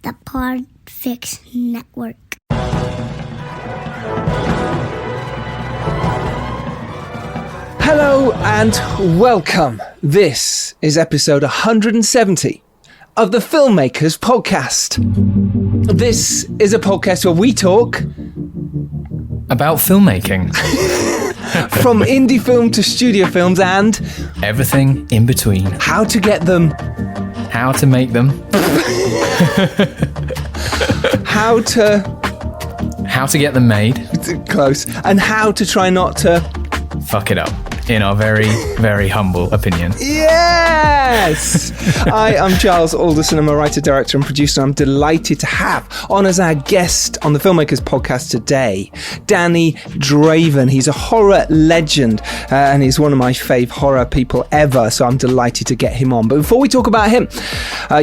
The Podfix Network. Hello and welcome. This is episode 170 of the Filmmakers Podcast. This is a podcast where we talk about filmmaking. From indie film to studio films and everything in between. How to get them. How to make them. How to get them made. Close. And how to try not to fuck it up, in our very, very humble opinion. Yes! I am Giles Alderson. I'm a writer, director and producer. I'm delighted to have on as our guest on the Filmmakers Podcast today, Danny Draven. He's a horror legend and he's one of my fave horror people ever, so I'm delighted to get him on. But before we talk about him,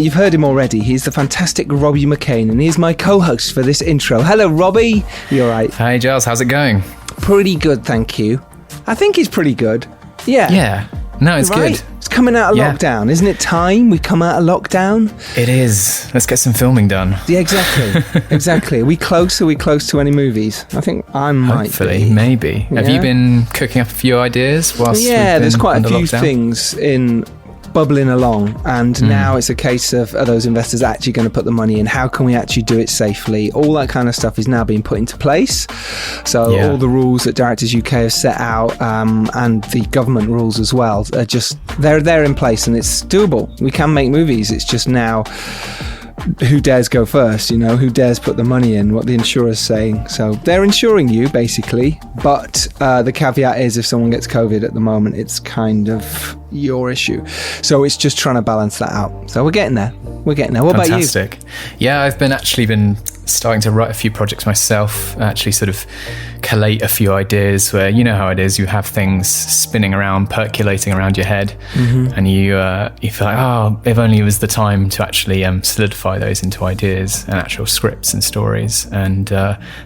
you've heard him already. He's the fantastic Robbie McCain and he's my co-host for this intro. Hello, Robbie. You all right? Hi, Giles. How's it going? Pretty good, thank you. I think he's pretty good. Yeah. Yeah. No, it's right? good. It's coming out of lockdown. Isn't it time we come out of lockdown? It is. Let's get some filming done. Yeah, exactly. Exactly. Are we close to any movies? I think I might Hopefully, be. Maybe. Yeah. Have you been cooking up a few ideas whilst we've been there's quite a few lockdown? things in bubbling along, and now it's a case of, are those investors actually going to put the money in? How can we actually do it safely? All that kind of stuff is now being put into place. So all the rules that Directors UK have set out, and the government rules as well, are just they're in place, and it's doable. We can make movies. It's just now who dares go first, who dares put the money in, what the insurer's saying. So they're insuring you basically, but the caveat is if someone gets COVID at the moment, it's kind of your issue. So it's just trying to balance that out. So we're getting there. What Fantastic. About you? Yeah, I've been starting to write a few projects myself, actually sort of collate a few ideas where, you know how it is, you have things spinning around, percolating around your head, and you feel like, oh, if only it was the time to actually solidify those into ideas and actual scripts and stories. And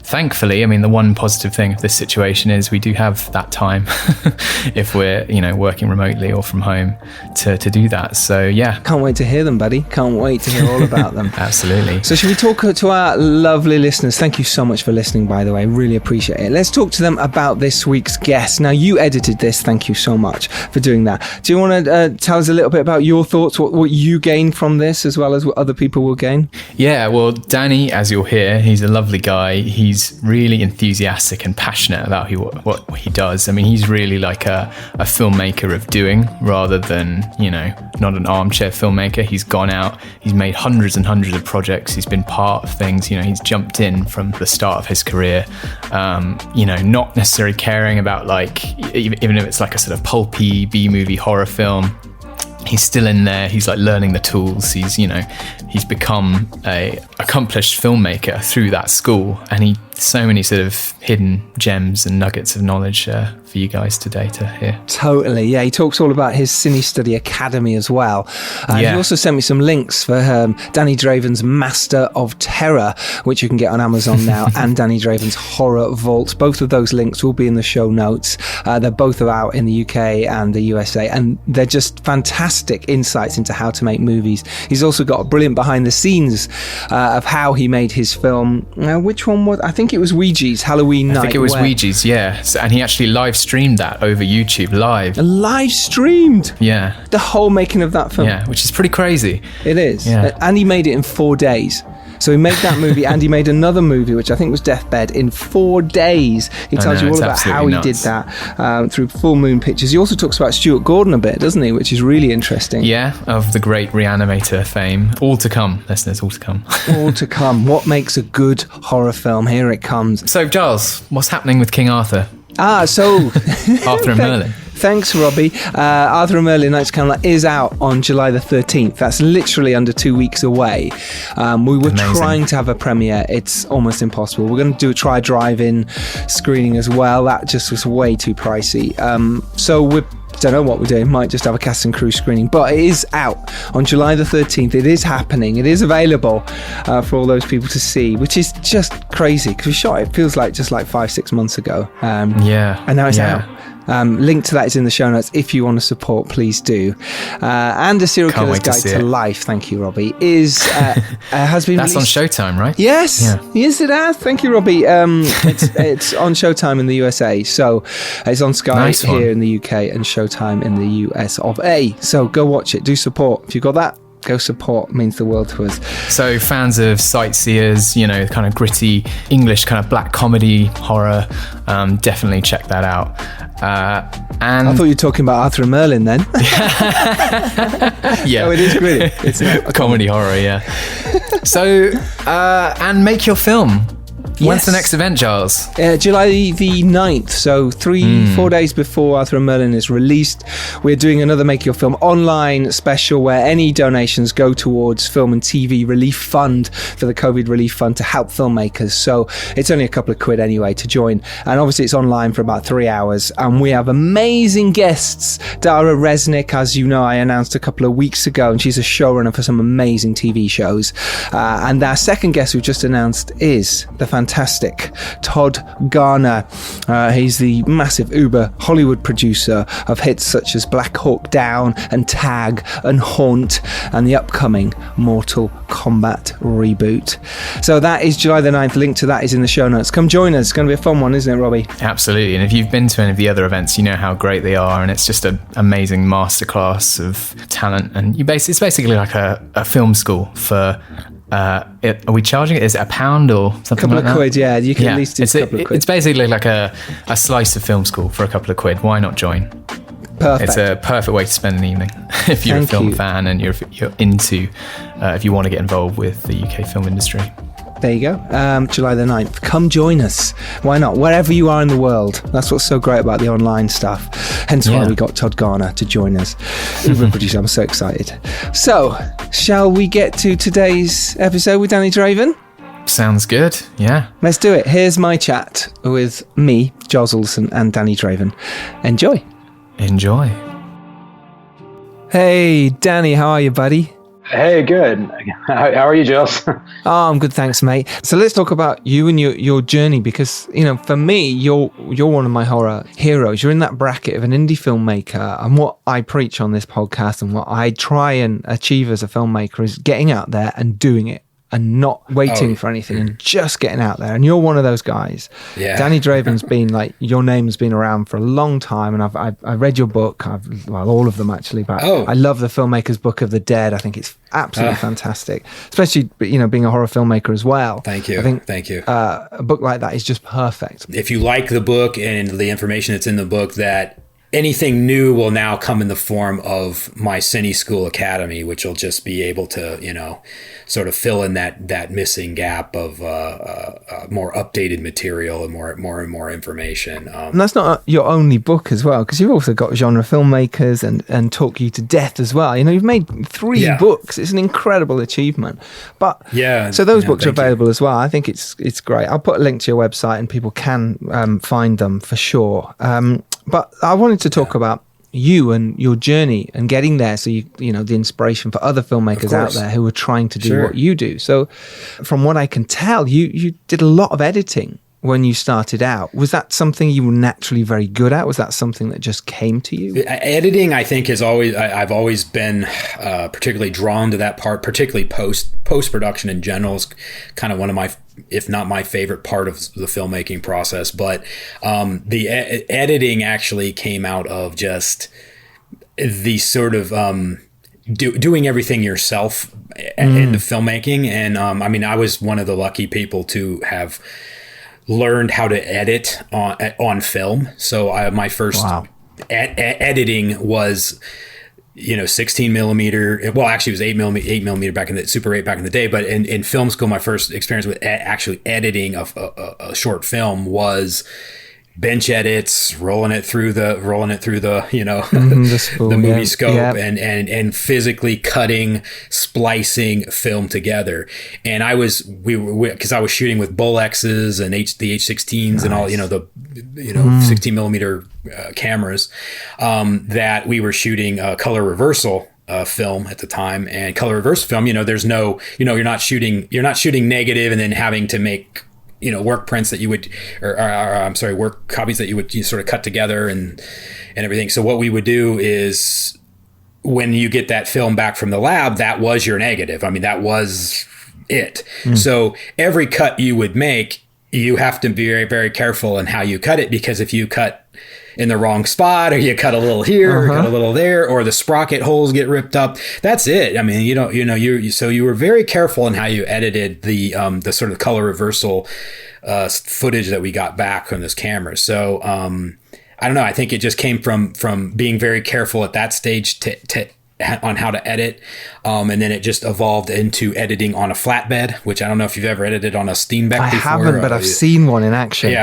thankfully, the one positive thing of this situation is we do have that time if we're, working remotely or from home to do that. So yeah. Can't wait to hear them, buddy. Can't wait to hear all about them. Absolutely. So should we talk to our lovely listeners? Thank you so much for listening, by the way. Really appreciate it. Let's talk to them about this week's guest. Now, you edited this. Thank you so much for doing that. Do you want to tell us a little bit about your thoughts, what you gained from this, as well as what other people will gain? Yeah, well, Danny, as you'll hear, he's a lovely guy. He's really enthusiastic and passionate about what he does. He's really like a filmmaker of doing rather than, not an armchair filmmaker. He's gone out, he's made hundreds and hundreds of projects. He's been part of things, he's jumped in from the start of his career, not necessarily caring about even if it's like a sort of pulpy B-movie horror film. He's still in there. He's learning the tools. He's become a accomplished filmmaker through that school, and so many sort of hidden gems and nuggets of knowledge for you guys today to hear. Totally, yeah. He talks all about his Cine Study Academy as well. He also sent me some links for Danny Draven's Master of Terror, which you can get on Amazon now, and Danny Draven's Horror Vault. Both of those links will be in the show notes. They're both out in the UK and the USA, and they're just fantastic insights into how to make movies. He's also got a brilliant behind the scenes of how he made his film. Which one was? I think it was Ouija's Halloween Night. I think it was Ouija's, yeah. And he actually live streamed that over YouTube live. Live streamed? Yeah. The whole making of that film. Yeah, which is pretty crazy. It is. Yeah. And he made it in 4 days. So he made that movie and he made another movie, which I think was Deathbed, in 4 days. He tells you all about how he did that through Full Moon Pictures. He also talks about Stuart Gordon a bit, doesn't he? Which is really interesting. Yeah, of the great Re-Animator fame. All to come, listeners, all to come. All to come. What makes a good horror film? Here it comes. So, Giles, what's happening with King Arthur? So... Arthur and Merlin. Thanks, Robbie. Arthur and Merlin Knights of Camelot is out on July the 13th. That's literally under 2 weeks away. We were trying to have a premiere. It's almost impossible. We're going to do a try drive-in screening as well. That just was way too pricey. So we don't know what we're doing. Might just have a cast and crew screening. But it is out on July the 13th. It is happening. It is available for all those people to see, which is just crazy because we shot it, feels like just like 5-6 months ago. And now it's out. Link to that is in the show notes. If you want to support, please do. And A Serial Killer's Guide to Life, thank you, Robbie, has been That's released. on Showtime, right? Yes, yes, it has. Thank you, Robbie. It's on Showtime in the USA, so it's on Sky here in the UK and Showtime in the US of A. So go watch it. Do support. If you got that, go support. It means the world to us. So fans of Sightseers, kind of gritty English kind of black comedy horror, definitely check that out. And I thought you were talking about Arthur and Merlin then. Yeah. Oh, it is gritty. It's not comedy horror, yeah. So, and make your film. When's the next event, Giles? July the 9th, so 4 days before Arthur and Merlin is released. We're doing another Make Your Film online special where any donations go towards Film and TV Relief Fund for the COVID Relief Fund to help filmmakers. So it's only a couple of quid anyway to join. And obviously it's online for about 3 hours. And we have amazing guests. Dara Resnick, as you know, I announced a couple of weeks ago, and she's a showrunner for some amazing TV shows. And our second guest we've just announced is the fantastic Todd Garner. He's the massive Uber Hollywood producer of hits such as Black Hawk Down and Tag and Haunt and the upcoming Mortal Kombat reboot. So that is July the 9th. Link to that is in the show notes. Come join us. It's going to be a fun one, isn't it, Robbie? Absolutely. And if you've been to any of the other events, you know how great they are, and it's just an amazing masterclass of talent. And it's basically like a film school for are we charging it? Is it £1 or something like that? Couple of quid, yeah. You can at least do a couple of quid. It's basically like a slice of film school for a couple of quid. Why not join? Perfect. It's a perfect way to spend an evening if you're a film fan and you're into, if you want to get involved with the UK film industry. There you go. July the 9th. Come join us. Why not? Wherever you are in the world. That's what's so great about the online stuff. Hence why we got Todd Garner to join us. Uber producer. I'm so excited. So, shall we get to today's episode with Danny Draven? Sounds good. Yeah. Let's do it. Here's my chat with me, Giles Alderson, and Danny Draven. Enjoy. Hey, Danny. How are you, buddy? Hey, good. How are you, Giles? I'm good, thanks, mate. So let's talk about you and your journey, because for me, you're one of my horror heroes. You're in that bracket of an indie filmmaker, and what I preach on this podcast and what I try and achieve as a filmmaker is getting out there and doing it and not waiting for anything and just getting out there. And you're one of those guys. Yeah. Danny Draven's been your name's been around for a long time, and I've read your book. All of them actually, but I love the Filmmaker's Book of the Dead. I think it's absolutely fantastic, especially being a horror filmmaker as well. Thank you. Thank you. A book like that is just perfect. If you like the book and the information that's in the book, that anything new will now come in the form of my Cine School Academy, which will just be able to, sort of fill in that missing gap of more updated material and more information. And that's not your only book as well, because you've also got Genre Filmmakers and Talk You to Death as well. You've made 3 books. It's an incredible achievement. But so those books are available as well. I think it's great. I'll put a link to your website and people can find them for sure. But I wanted to talk about you and your journey and getting there, so the inspiration for other filmmakers out there who are trying to do what you do. So from what I can tell, you did a lot of editing when you started out. Was that something you were naturally very good at? Was that something that just came to you? Editing, I think, I've always been particularly drawn to that part, particularly post-production in general is kind of one of my, if not my favorite part of the filmmaking process. But the editing actually came out of just the sort of doing everything yourself in the filmmaking. And I was one of the lucky people to have learned how to edit on film. So my first editing was 16 millimeter. Well, actually, it was 8 millimeter back in the Super 8 back in the day. But in film school, my first experience with actually editing a short film was bench edits, rolling it through the the movie scope, and physically cutting, splicing film together. And because I was shooting with Bolexes and the H16s and all the 16 millimeter cameras, that we were shooting color reversal film at the time. And color reversal film, there's no, you're not shooting negative and then having to make work prints that you would, or I'm sorry, work copies that you would sort of cut together and everything. So what we would do is, when you get that film back from the lab, that was your negative. I mean, that was it. So every cut you would make, you have to be very, very careful in how you cut it, because if you cut in the wrong spot, or you cut a little here, or cut a little there, or the sprocket holes get ripped up, that's it. I mean, so you were very careful in how you edited the sort of color reversal footage that we got back from this camera. So I don't know. I think it just came from being very careful at that stage on how to edit, and then it just evolved into editing on a flatbed, which I don't know if you've ever edited on a Steenbeck before. I haven't, but I've seen one in action. It's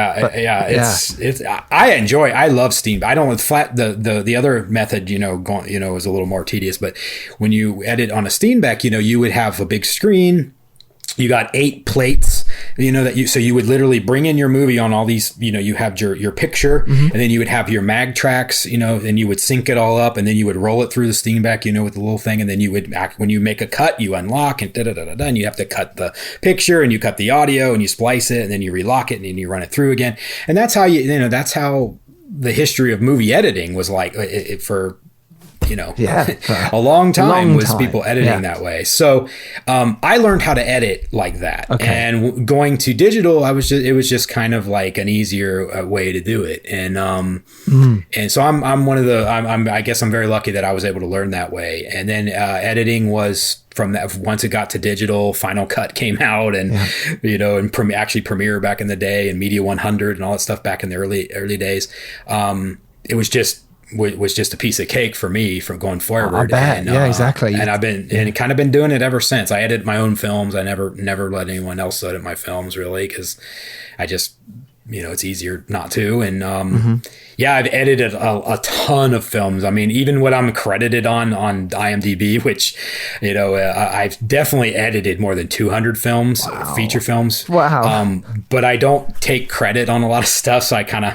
I love Steenbeck. I don't the other method, is a little more tedious, but when you edit on a Steenbeck, you would have a big screen. You got 8 plates, so you would literally bring in your movie on all these, you have your picture, and then you would have your mag tracks, and you would sync it all up, and then you would roll it through the Steenbeck, with the little thing, and then you would when you make a cut, you unlock and and you have to cut the picture, and you cut the audio, and you splice it, and then you relock it, and then you run it through again. And that's how that's how the history of movie editing was like for a long time was people editing that way. So I learned how to edit like that. Okay. And going to digital, it was just kind of like an easier way to do it. And and so I'm one of the I guess I'm very lucky that I was able to learn that way. And then editing was from that. Once it got to digital, Final Cut came out, and and actually Premiere back in the day, and Media 100 and all that stuff back in the early days. It was just a piece of cake for me from going forward. I bet. Exactly. And I've been kind of been doing it ever since. I edit my own films. I never let anyone else edit my films, really, because I just, it's easier not to. And I've edited a ton of films. I mean, even what I'm credited on IMDb, which, I've definitely edited more than 200 films, feature films. Wow. But I don't take credit on a lot of stuff, so I kind of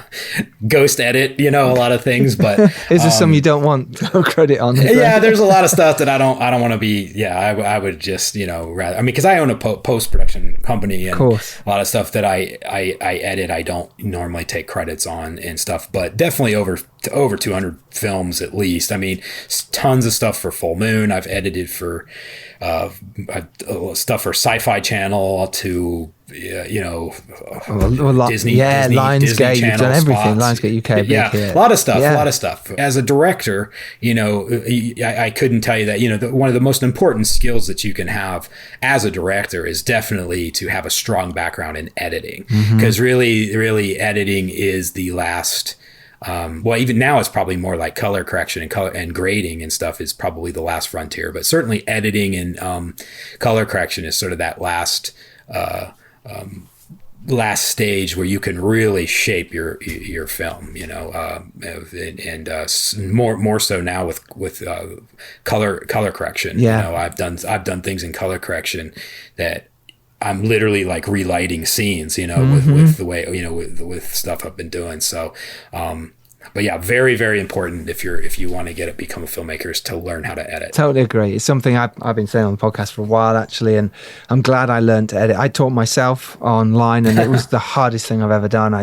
ghost edit, a lot of things. But is there some you don't want credit on? Yeah, there's a lot of stuff that I don't want to be. Yeah, I would just, rather. I mean, because I own a post-production company, and a lot of stuff that I edit, I don't normally take credits on and stuff, but definitely over 200 films at least. I mean, tons of stuff for Full Moon. I've edited for stuff for Sci-Fi Channel to Disney, Lionsgate. You've done everything. Spots. Lionsgate UK. A lot of stuff. As a director, I couldn't tell you that. One of the most important skills that you can have as a director is definitely to have a strong background in editing, because really editing is the last. Even now it's probably more like color correction and grading and stuff is probably the last frontier, but certainly editing and color correction is sort of that last stage where you can really shape your film, and more so now with color correction. Yeah. I've done things in color correction that I'm literally like relighting scenes, with the way, with stuff I've been doing. So, but yeah, very, very important if you want to become a filmmaker is to learn how to edit. Totally agree. It's something I've been saying on the podcast for a while, actually, and I'm glad I learned to edit. I taught myself online, and it was the hardest thing I've ever done.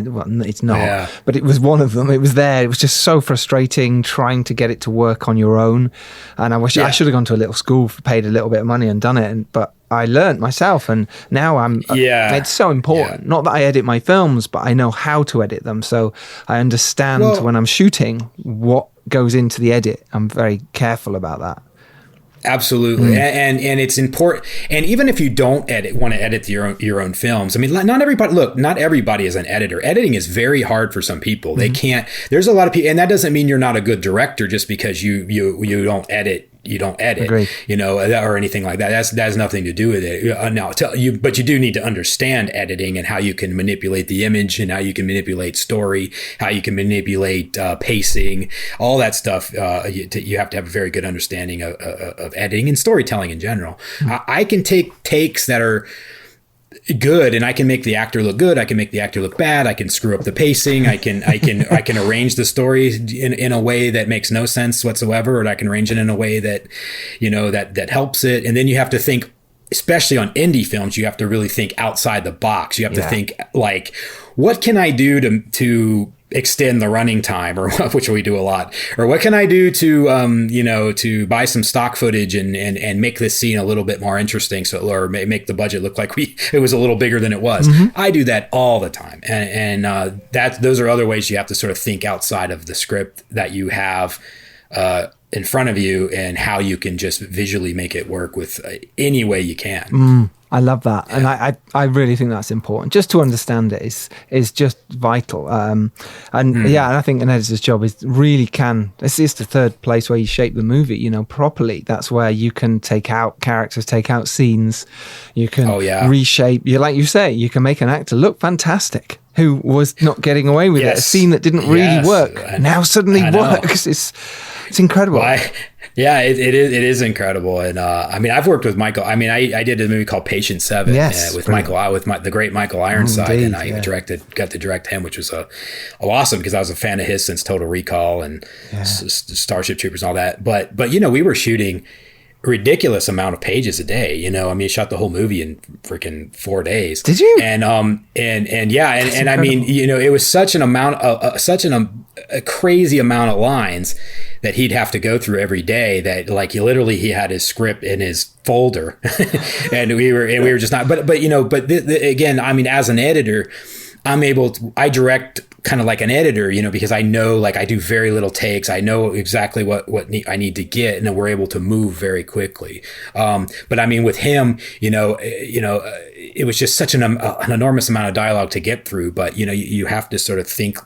It's not, but it was one of them. It was there. It was just so frustrating trying to get it to work on your own, and I wish I should have gone to a little school, paid a little bit of money, and done it. But I learned myself, and now it's so important. Not that I edit my films, but I know how to edit them. So I understand when I'm shooting what goes into the edit. I'm very careful about that. Absolutely. And it's important. And even if you don't want to edit your own films, I mean, not everybody is an editor. Editing is very hard for some people. They can't, there's a lot of people, and that doesn't mean you're not a good director just because you don't edit. You don't edit, Agreed. Or anything like that. That has nothing to do with it. But you do need to understand editing and how you can manipulate the image and how you can manipulate story, how you can manipulate pacing, all that stuff. You have to have a very good understanding of editing and storytelling in general. I can take takes that are good and I can make the actor look good. I can make the actor look bad. I can screw up the pacing. I can arrange the story in a way that makes no sense whatsoever, or I can arrange it in a way that, that helps it. And then you have to think especially on indie films, you have to really think outside the box. You have to think like, what can I do to extend the running time, or which we do a lot, or what can I do to to buy some stock footage and make this scene a little bit more interesting, or make the budget look like it was a little bigger than it was. I do that all the time, and those are other ways you have to sort of think outside of the script that you have in front of you, and how you can just visually make it work with any way you can. I love that. And I really think that's important. Just to understand it is just vital. And I think an editor's job it's the third place where you shape the movie, properly. That's where you can take out characters, take out scenes. You can reshape. Like you say, you can make an actor look fantastic who was not getting away with it. A scene that didn't really work now suddenly works. It's incredible. It is incredible. And I've worked with Michael. I did a movie called Patient 7 with the great Michael Ironside, and I got to direct him, which was awesome because I was a fan of his since Total Recall and Starship Troopers and all that. But we were shooting a ridiculous amount of pages a day. I shot the whole movie in freaking 4 days. Did you? And I mean, it was such an amount a crazy amount of lines that he'd have to go through every day, that like he had his script in his folder and we were just not, again, as an editor, I direct kind of like an editor, because I know, like, I do very little takes. I know exactly what I need to get, and then we're able to move very quickly. But with him, it was just such an enormous amount of dialogue to get through, but you have to sort of think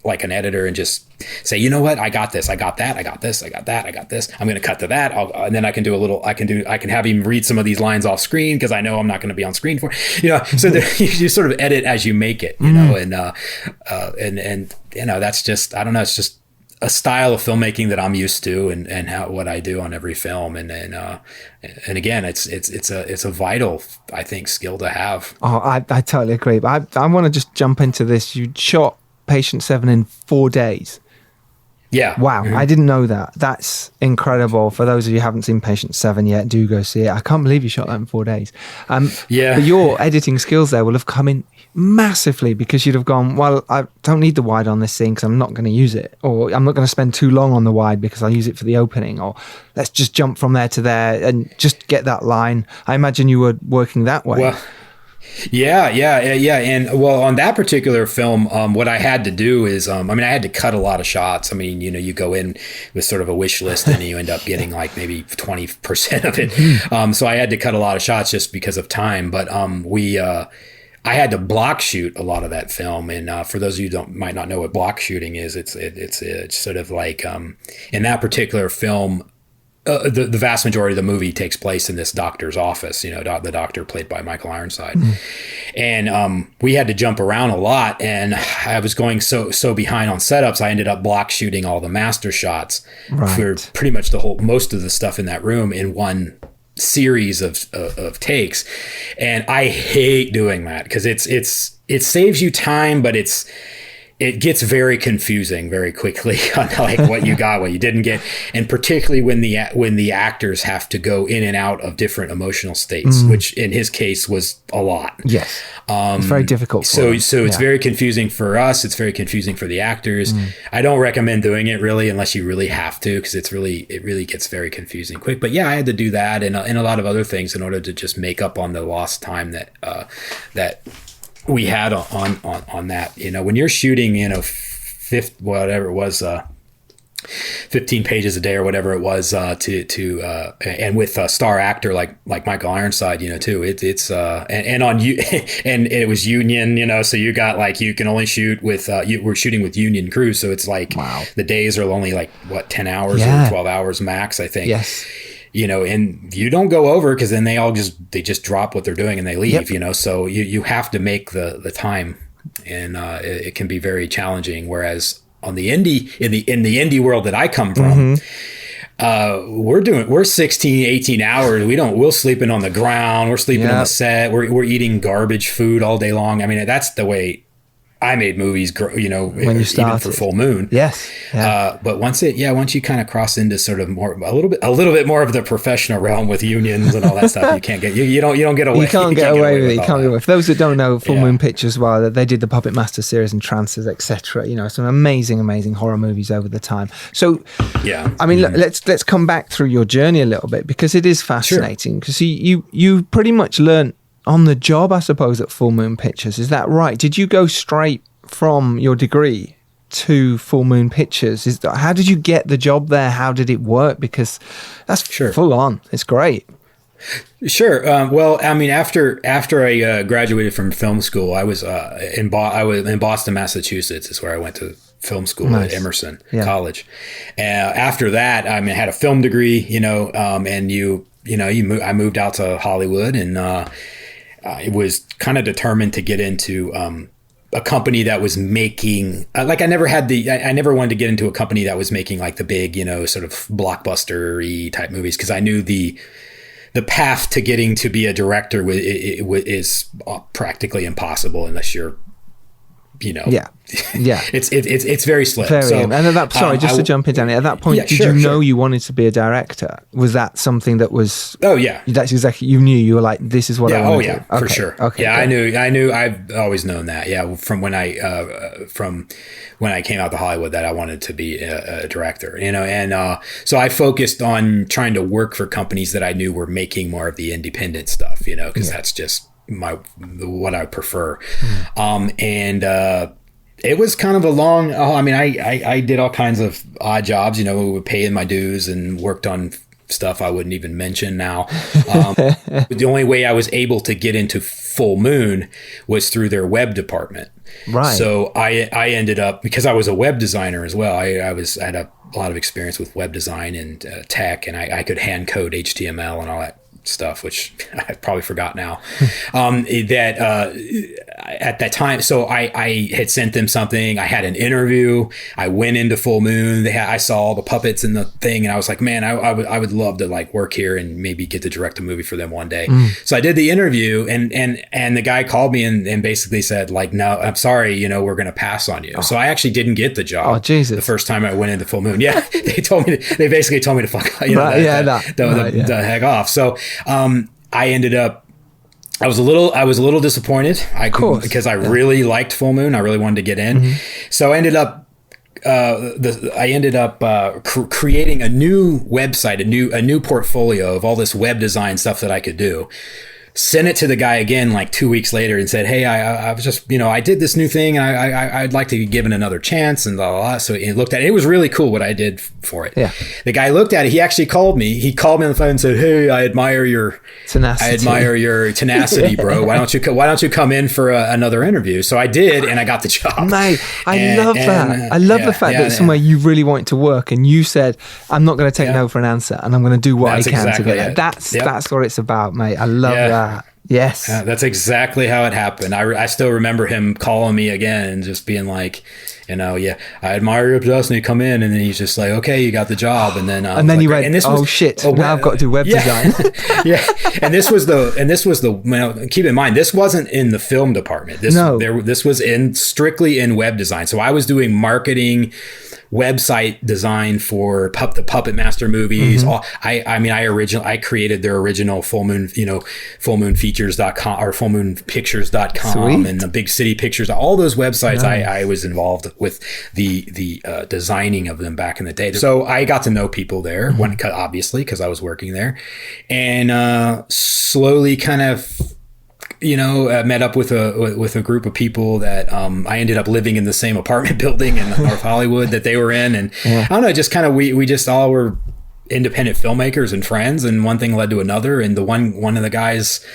like an editor and just say, you know what, I got this, I got that, I got this, I got that, I got this. I'm going to cut to that. And then I can have him read some of these lines off screen because I know I'm not going to be on screen for, so you sort of edit as you make it, and that's just, I don't know, it's just a style of filmmaking that I'm used to, and what I do on every film. And again, it's a vital, I think, skill to have. Oh, I totally agree. But I want to just jump into this. You shot Patient 7 in 4 days. Yeah. Wow. I didn't know that. That's incredible. For those of you who haven't seen Patient 7 yet, do go see it. I can't believe you shot that in 4 days. But your editing skills there will have come in massively, because you'd have gone, well, I don't need the wide on this scene because I'm not going to use it, or I'm not going to spend too long on the wide because I'll use it for the opening, or let's just jump from there to there and just get that line. I imagine you were working that way. Well, yeah. And well, on that particular film, what I had to do is, I had to cut a lot of shots. You go in with sort of a wish list and you end up getting like maybe 20% of it. So I had to cut a lot of shots just because of time. But I had to block shoot a lot of that film. And for those of you who might not know what block shooting is, it's sort of like in that particular film, the vast majority of the movie takes place in this doctor's office, the doctor played by Michael Ironside. And we had to jump around a lot, and I was going so behind on setups, I ended up block shooting all the master shots for pretty much most of the stuff in that room in one series of takes. And I hate doing that because it saves you time, but it gets very confusing very quickly on like what you got, what you didn't get, and particularly when the actors have to go in and out of different emotional states, which in his case was a lot. Yes, it's very difficult. So it's very confusing for us. It's very confusing for the actors. I don't recommend doing it really unless you really have to, because it really gets very confusing quick. But yeah, I had to do that and a lot of other things in order to just make up on the lost time that we had on that. When you're shooting, 15 pages a day or whatever it was, and with a star actor like Michael Ironside, too, it's and on you, and it was union, so you got like, you can only shoot with we're shooting with union crews, so it's like the days are only like 10 hours or 12 hours max, I think. Yes. And you don't go over, because then they just drop what they're doing and they leave, so you have to make the time, and it can be very challenging. Whereas on the indie, in the indie world that I come from, we're 16, 18 hours. We're sleeping on the ground. We're sleeping on the set. We're eating garbage food all day long. That's the way I made movies, you know, when you started. even for Full Moon. Yes. Yeah. But once you kind of cross into sort of a little bit more of the professional realm with unions and all that stuff, you can't get you don't get away. You can't get away with it. You can't get away. For those that don't know, Full Moon Pictures, well, they did the Puppet Master series and Trances, etc. You know, some amazing horror movies over the time. So, I mean, let's come back through your journey a little bit, because it is fascinating. Because you pretty much learned on the job, I suppose, at Full Moon Pictures. Is that right? Did you go straight from your degree to Full Moon Pictures? How did you get the job there? How did it work? Because that's full on. It's great. Sure. Well, I mean, after I graduated from film school, I was in Boston, Massachusetts, is where I went to film school at Emerson College. After that, I mean, I had a film degree, you know, and I moved out to Hollywood, and I was kind of determined to get into a company that was making, like, I never wanted to get into a company that was making like the big, you know, sort of blockbuster-y type movies, because I knew the path to getting to be a director is practically impossible unless you're, you know, it's very slim. And at that, to jump in, Danny, at that point, did you know you wanted to be a director? Was that something that was? Oh yeah, that's exactly. You knew, you were like, this is what I want to do. For sure. Okay, yeah, I knew. I've always known that. Yeah, from when I came out to Hollywood, that I wanted to be a director. You know, and so I focused on trying to work for companies that I knew were making more of the independent stuff. You know, because that's just what I prefer. It was kind of a long, I mean, I did all kinds of odd jobs, you know, paying my dues, and worked on stuff I wouldn't even mention now. The only way I was able to get into Full Moon was through their web department. Right. So I ended up, because I was a web designer as well, I had a lot of experience with web design and tech, and I could hand code HTML and all that stuff, which I probably forgot now. At that time, so I had sent them something. I had an interview. I went into Full Moon. I saw all the puppets in the thing, and I was like, man, I would love to like work here and maybe get to direct a movie for them one day. So I did the interview, and the guy called me and basically said, like, no, I'm sorry, you know, we're going to pass on you. So I actually didn't get the job. Oh, Jesus. The first time I went into Full Moon. Yeah. They basically told me to fuck, you know, the heck off. So I was a little disappointed. Because I really liked Full Moon. I really wanted to get in. So I ended up creating a new website, a new portfolio of all this web design stuff that I could do. Sent it to the guy again like 2 weeks later and said, hey, I was just, you know, I did this new thing, and I'd like to be given another chance, and blah, blah, blah. So he looked at it. It was really cool what I did for it. Yeah. The guy looked at it. He actually called me. He called me on the phone and said, hey, I admire your tenacity, bro. Why don't you come in for another interview? So I did, and I got the job. Mate, I love that. I love the fact that somewhere you really wanted to work, and you said, I'm not going to take no for an answer, and I'm going to do what I can to get it. That's what it's about, mate. I love that. Yes. That's exactly how it happened. I still remember him calling me again and just being like, you know, I admire your destiny, come in. And then he's just like, okay, you got the job. And then you went, now I've got to do web design. Yeah. And this was the, you know, keep in mind, this wasn't in the film department. This was strictly in web design. So I was doing marketing, website design for the Puppet Master movies. I created their original Full Moon, you know, fullmoonfeatures.com or fullmoonpictures.com and the Big City Pictures, all those websites. Nice. I was involved with the designing of them back in the day. So I got to know people there, obviously, because I was working there, and slowly kind of, you know, met up with a group of people that I ended up living in the same apartment building in North Hollywood that they were in, and I don't know, just kind of we just all were independent filmmakers and friends, and one thing led to another, and one of the guys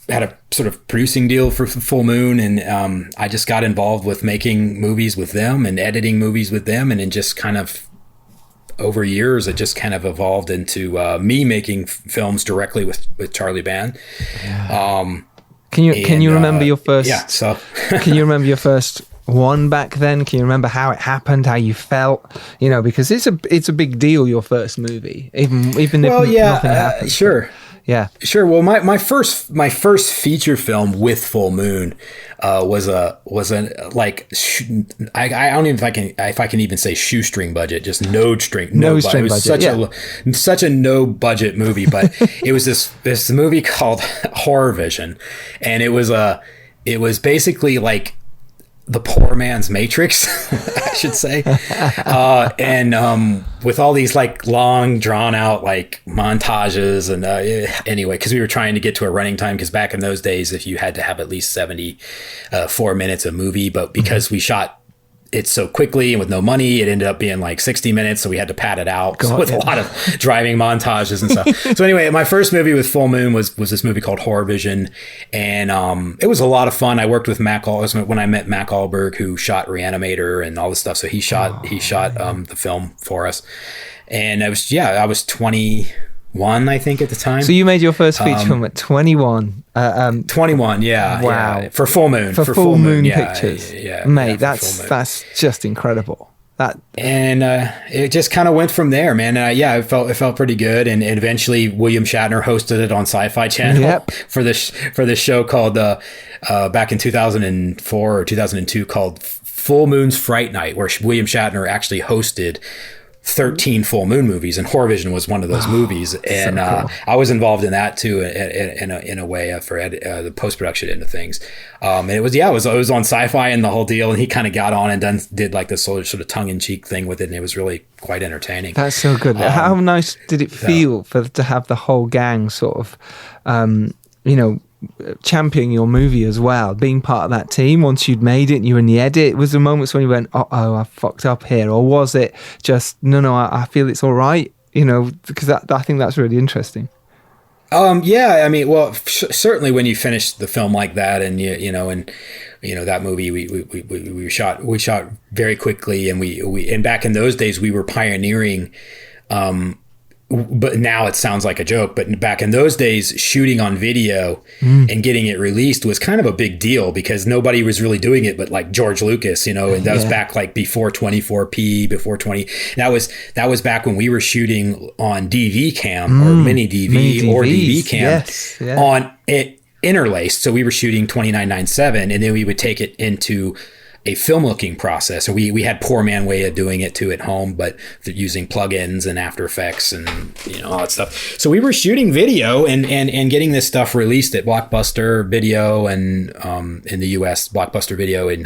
had a sort of producing deal for Full Moon, and I just got involved with making movies with them and editing movies with them, and then just kind of over years, it just kind of evolved into me making films directly with Charlie Band. Yeah. Can you remember your first? Yeah. So can you remember your first one back then? Can you remember how it happened? How you felt? You know, because it's a big deal. Your first movie, even if nothing happened. Sure. Yeah. Sure. Well, my first feature film with Full Moon was a like I don't even if I can even say shoestring budget, just no string budget. It was such a no budget movie, but it was this movie called Horror Vision, and it was basically like the poor man's Matrix, I should say. And with all these like long drawn out like montages and anyway, because we were trying to get to a running time, because back in those days, if you had to have at least 74 minutes of movie, but because we shot it so quickly and with no money, it ended up being like 60 minutes. So we had to pad it out with a lot of driving montages and stuff. So anyway, my first movie with Full Moon was this movie called Horror Vision. And it was a lot of fun. I worked with when I met Mac Allberg, who shot Re-Animator and all this stuff. So he shot the film for us. And I was 21, I think, at the time. So you made your first feature film at 21. 21, yeah. Wow. Yeah. For Full Moon. For Full Moon Pictures. Yeah, mate, that's just incredible. And it just kind of went from there, man. It felt pretty good. And eventually William Shatner hosted it on Sci-Fi Channel for this show called back in 2004 or 2002 called Full Moon's Fright Night, where William Shatner actually hosted 13 Full Moon movies, and Horror Vision was one of those movies. And so cool. I was involved in that too, in a way for the post-production end of things. And it was on Sci-Fi and the whole deal, and he kind of got on and did like this sort of tongue-in-cheek thing with it, and it was really quite entertaining. That's so good. How nice did it feel to have the whole gang sort of championing your movie as well, being part of that team once you'd made it and you were in the edit? Was there moments when you went, I fucked up here? Or was it just, no, I feel it's all right? Because I think that's really interesting. I mean, well, certainly when you finish the film like that, and that movie we shot very quickly, and back in those days we were pioneering, but now it sounds like a joke, but back in those days, shooting on video and getting it released was kind of a big deal, because nobody was really doing it but like George Lucas, and that was back like before 24p, before 20. That was back when we were shooting on DV cam or mini DV or DV cam on it interlaced. So we were shooting 29:9:7, and then we would take it into a film looking process. And we had poor man way of doing it too at home, but using plugins and After Effects and all that stuff. So we were shooting video and getting this stuff released at Blockbuster Video and in the US, Blockbuster Video and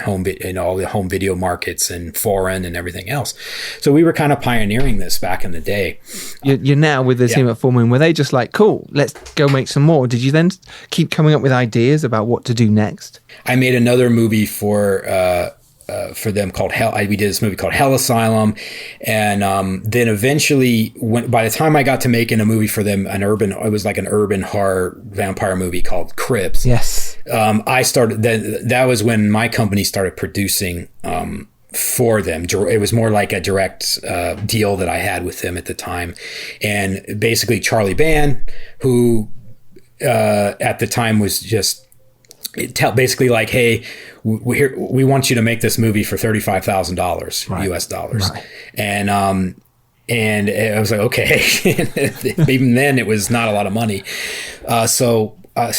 all the home video markets and foreign and everything else. So we were kind of pioneering this back in the day. You're now with the team at Full Moon. Were they just like, cool, let's go make some more? Did you then keep coming up with ideas about what to do next? I made another movie for them called Hell. We did this movie called Hell Asylum, and then eventually, by the time I got to making a movie for them, it was like an urban horror vampire movie called Crypts. Yes. I started. That was when my company started producing for them. It was more like a direct deal that I had with them at the time, and basically Charlie Band, who at the time was just basically like, hey, we want you to make this movie for $35,000 US dollars. Right. And I was like, okay. Even then it was not a lot of money. So I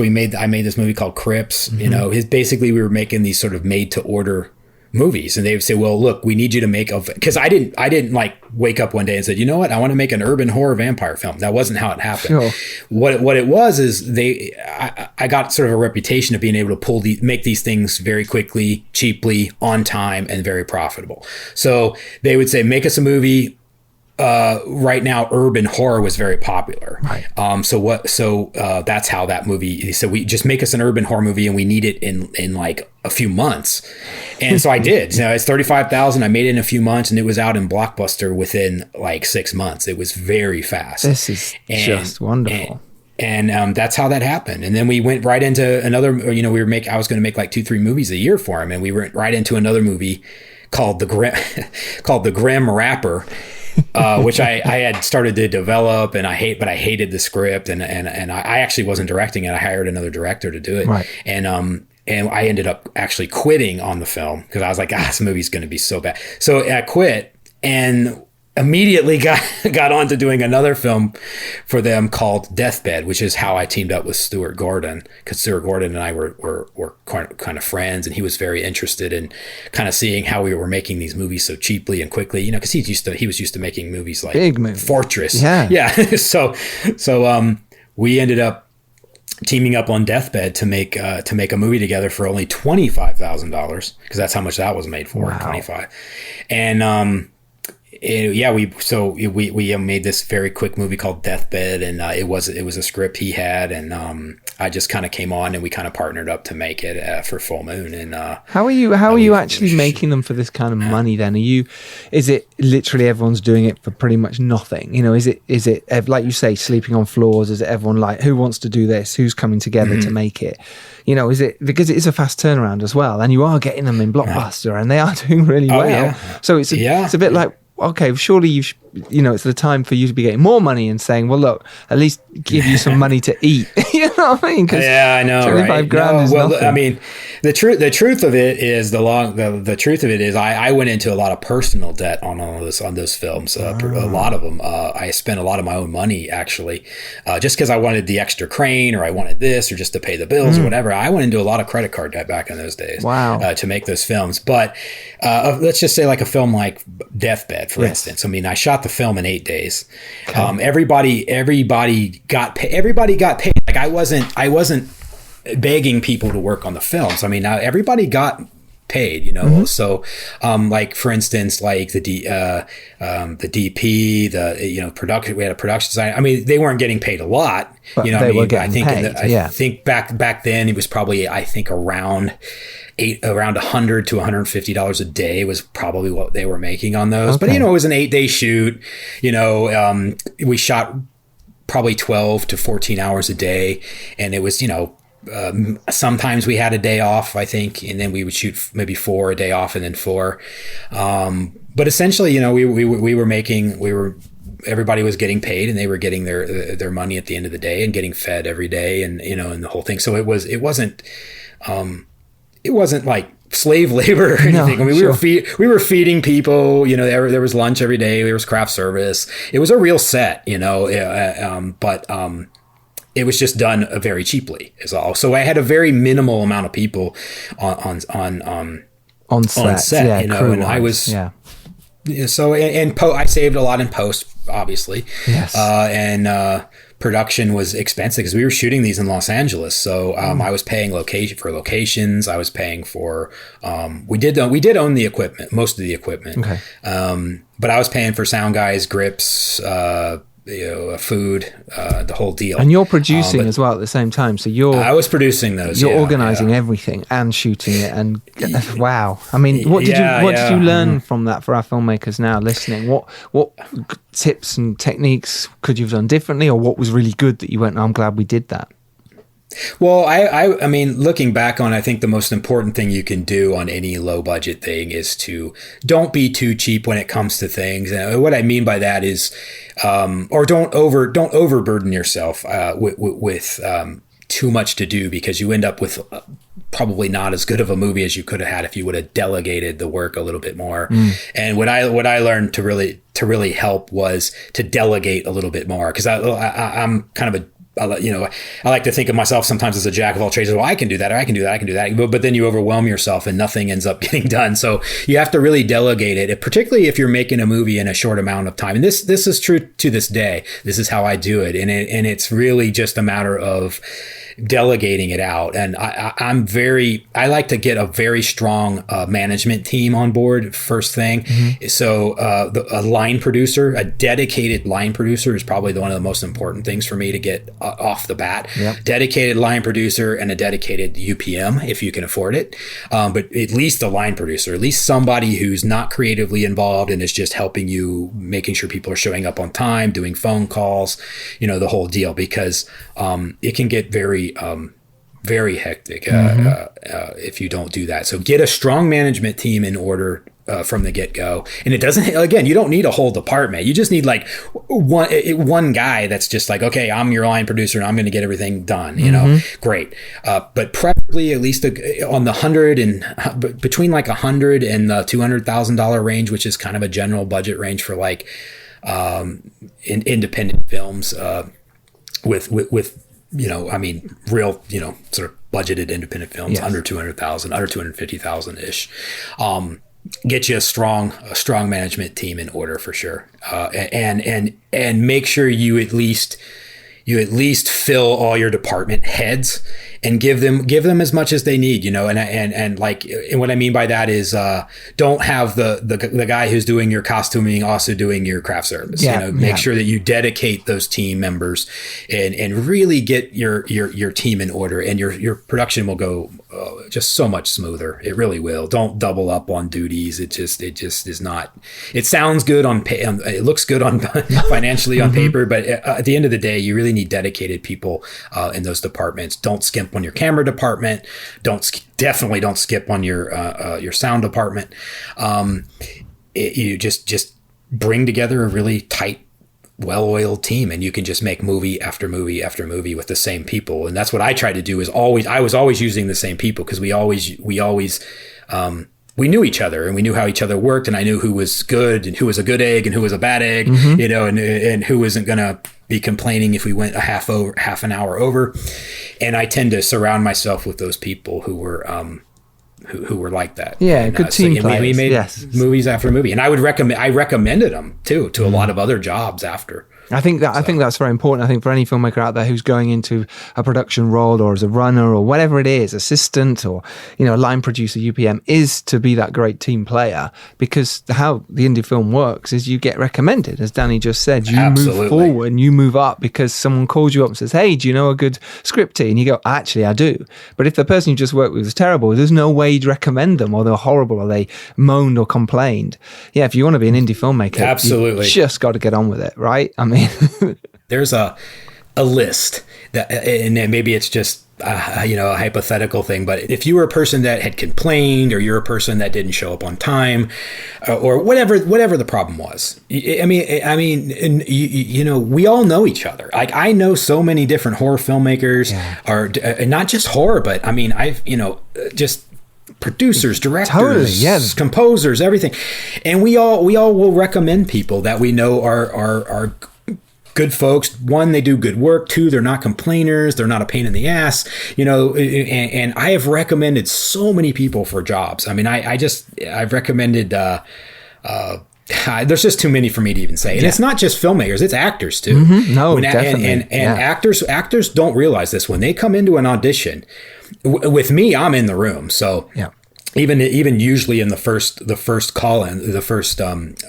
made this movie called Crypts. Basically we were making these sort of made to order movies, and they would say, well, look, we need you to make because I didn't like wake up one day and said, you know what, I want to make an urban horror vampire film. That wasn't how it happened. Sure. What it was is I got sort of a reputation of being able to make these things very quickly, cheaply, on time, and very profitable. So they would say, make us a movie. Right now, urban horror was very popular. Right. So that's how that movie. So we just make us an urban horror movie, and we need it in like a few months. And so I did. So it's $35,000. I made it in a few months, and it was out in Blockbuster within like 6 months. It was very fast. This is just wonderful. And that's how that happened. And then we went right into another. I was going to make like 2-3 movies a year for him, and we went right into another movie called the Grim Rapper. Which I had started to develop, and I hated the script, and I actually wasn't directing it. I hired another director to do it. Right. And I ended up actually quitting on the film because I was like, this movie's going to be so bad. So I quit, and immediately got on to doing another film for them called Deathbed, which is how I teamed up with Stuart Gordon, because Stuart Gordon and I were kind of friends, and he was very interested in kind of seeing how we were making these movies so cheaply and quickly, you know, because he was used to making movies like big movies. Fortress. Yeah. So we ended up teaming up on Deathbed to make a movie together for only $25,000, because that's how much that was made for. Wow. 25, and we made this very quick movie called Deathbed, and it was a script he had, and I just kind of came on, and we kind of partnered up to make it for Full Moon. And how are you actually making them for this kind of money? Then is it literally everyone's doing it for pretty much nothing? You know, is it like you say, sleeping on floors? Is it everyone like, who wants to do this? Who's coming together to make it? You know, is it because it is a fast turnaround as well, and you are getting them in Blockbuster, and they are doing really well. Yeah. So it's a bit like, okay, surely it's the time for you to be getting more money and saying, well, look, at least give you some money to eat. You know what I mean? Yeah, I know. 25 grand is nothing. I mean, the truth of it is the truth of it is I went into a lot of personal debt on those films. A lot of them. I spent a lot of my own money actually, just because I wanted the extra crane, or I wanted this, or just to pay the bills or whatever. I went into a lot of credit card debt back in those days. Wow. To make those films. But let's just say like a film like Deathbed, for instance. I mean, I shot the film in 8 days. Okay. Everybody got paid. Like I wasn't begging people to work on the films. I mean, everybody got paid, you know. So like for instance, like the DP, production, we had a production designer. I mean, they weren't getting paid a lot, but you know. I think back then it was probably, I think around $100 to $150 a day was probably what they were making on those. Okay. But, you know, it was an 8-day shoot. You know, we shot probably 12 to 14 hours a day. And it was, you know, sometimes we had a day off, I think, and then we would shoot maybe 4 a day off and then 4. But essentially, you know, everybody was getting paid, and they were getting their money at the end of the day and getting fed every day, and, you know, and the whole thing. So it wasn't like slave labor or anything. No, I mean, we were feeding people, you know, there was lunch every day. There was craft service. It was a real set, you know, but it was just done very cheaply is all. So I had a very minimal amount of people on set, yeah, you know, and I was, so, and I saved a lot in post, obviously. Yes. And production was expensive because we were shooting these in Los Angeles. So I was paying locations. I was paying for, we did own the equipment, most of the equipment. Okay. But I was paying for sound guys, grips, food, the whole deal. And you're producing as well at the same time. So I was producing those. You're organizing everything and shooting it. And wow. I mean, what did you learn from that for our filmmakers now listening? What tips and techniques could you have done differently, or what was really good that you went, I'm glad we did that? Well, I mean, looking back on, I think the most important thing you can do on any low budget thing is to don't be too cheap when it comes to things. And what I mean by that is, or don't overburden yourself with too much to do, because you end up with probably not as good of a movie as you could have had if you would have delegated the work a little bit more. And what I learned to really help was to delegate a little bit more, because I'm kind of I like to think of myself sometimes as a jack of all trades. Well, I can do that, or I can do that. But then you overwhelm yourself and nothing ends up getting done. So you have to really delegate it, particularly if you're making a movie in a short amount of time. And this is true to this day. This is how I do it. And it's really just a matter of delegating it out. And I like to get a very strong management team on board first thing. So a line producer, a dedicated line producer is probably one of the most important things for me to get off the bat. Yep. Dedicated line producer and a dedicated UPM if you can afford it. But at least a line producer, at least somebody who's not creatively involved and is just helping you, making sure people are showing up on time, doing phone calls, the whole deal, because it can get very very hectic if you don't do that. So get a strong management team in order from the get-go. And it doesn't, again, you don't need a whole department. You just need like one guy that's just like, okay, I'm your line producer and I'm going to get everything done, you know, great. But preferably at least on the between like $100,000 and the $200,000 range, which is kind of a general budget range for like independent films with you know, I mean, real, you know, sort of budgeted independent films, under 200,000, under 250,000 ish. Get you a strong management team in order for sure. And make sure you at least fill all your department heads and give them as much as they need, you know, and what I mean by that is don't have the guy who's doing your costuming also doing your craft service. You know, make sure that you dedicate those team members and really get your team in order, and your production will go just so much smoother. It really will. Don't double up on duties. It just is not. It sounds good it looks good on financially on paper, but at the end of the day, you really need dedicated people in those departments. Don't skimp on your camera department. Definitely don't skip on your sound department. You just bring together a really tight, well-oiled team, and you can just make movie after movie after movie with the same people. And that's what I try to do. I was always using the same people because we knew each other and we knew how each other worked, and I knew who was good and who was a good egg and who was a bad egg, you know, and who wasn't gonna be complaining if we went half an hour over. And I tend to surround myself with those people who were like that. Yeah, and, good team players. We made movies after movie, and I recommended them too to a lot of other jobs after. I think that's very important. I think for any filmmaker out there who's going into a production role or as a runner or whatever it is, assistant or, you know, line producer, UPM, is to be that great team player, because how the indie film works is you get recommended, as Danny just said. You move forward and you move up because someone calls you up and says, hey, do you know a good scripty? And you go, actually, I do. But if the person you just worked with was terrible, there's no way you'd recommend them, or they're horrible, or they moaned or complained. Yeah, if you want to be an indie filmmaker, you just got to get on with it, right? I mean, there's a list that, and maybe it's just you know, a hypothetical thing, but if you were a person that had complained, or you're a person that didn't show up on time, or whatever the problem was, I mean, and you know, we all know each other. Like, I know so many different horror filmmakers, or not just horror, but I mean, I've, you know, just producers, directors, composers, everything, and we all will recommend people that we know are good folks. One, they do good work. Two, they're not complainers. They're not a pain in the ass, you know, and I have recommended so many people for jobs. I mean, I've recommended, there's just too many for me to even say. And it's not just filmmakers, it's actors too. Definitely. And actors don't realize this. When they come into an audition with me, I'm in the room. So even usually in the first call in, the first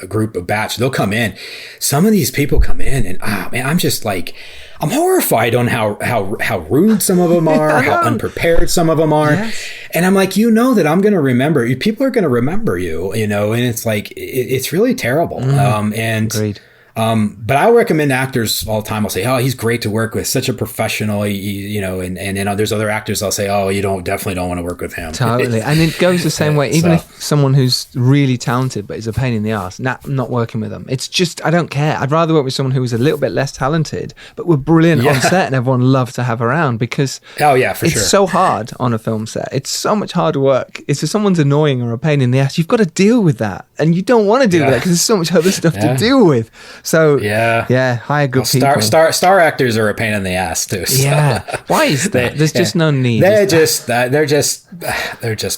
group of batch, they'll come in. Some of these people come in and man, I'm just like, I'm horrified on how rude some of them are, how unprepared some of them are. And I'm like, you know that I'm going to remember you. People are going to remember you, you know, and it's like, it's really terrible. Agreed. But I recommend actors all the time. I'll say, oh, he's great to work with, such a professional, you know, and you know, there's other actors I'll say, oh, you definitely don't want to work with him. Totally. And it goes the same way, even if someone who's really talented but is a pain in the ass, I'm not working with them. It's just, I don't care. I'd rather work with someone who is a little bit less talented but were brilliant on set, and everyone loved to have around, because it's so hard on a film set. It's so much hard work. If someone's annoying or a pain in the ass, you've got to deal with that, and you don't want to deal with that because there's so much other stuff to deal with. So hire good people. Star actors are a pain in the ass too. So. Yeah, why is that? There's just no need. They're just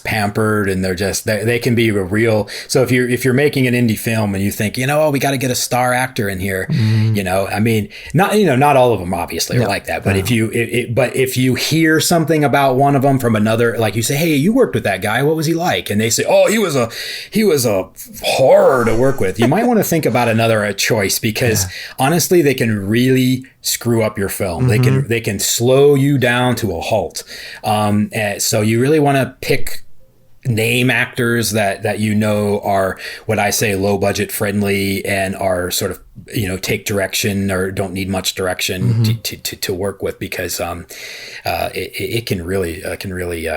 pampered, and they can be a real. So if you're making an indie film and you think, you know, we got to get a star actor in here, you know, I mean, not all of them obviously are like that, but if you hear something about one of them from another, like you say, hey, you worked with that guy, what was he like? And they say, oh, he was a horror to work with. You might want to think about another choice, because honestly, they can really screw up your film. They can slow you down to a halt. So you really want to pick name actors that you know are what I say low budget friendly and are sort of take direction or don't need much direction to work with, because it can really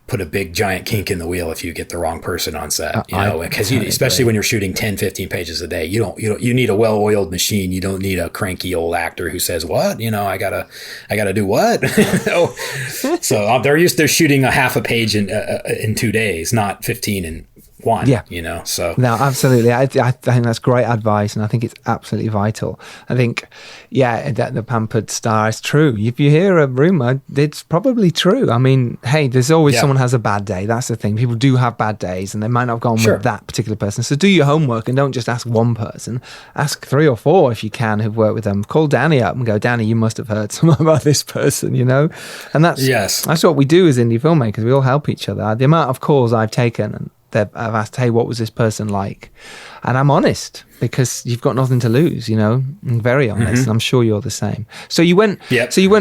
put a big giant kink in the wheel if you get the wrong person on set, because especially when you're shooting 10, 15 pages a day, you need a well-oiled machine. You don't need a cranky old actor who says, what, I gotta do what? So they're shooting a half a page in 2 days, not 15 in one. So no, absolutely. I think that's great advice, and I think it's absolutely vital. I think that the pampered star is true. If you hear a rumor, it's probably true. I mean, hey, there's always someone has a bad day. That's the thing. People do have bad days, and they might not have gone with that particular person. So do your homework and don't just ask one person. Ask 3 or 4 if you can who've worked with them. Call Danny up and go, Danny, you must have heard something about this person, and that's what we do as indie filmmakers. We all help each other. The amount of calls I've taken, and I've asked, hey, what was this person like? And I'm honest, because you've got nothing to lose, I'm very honest, and I'm sure you're the same. So you went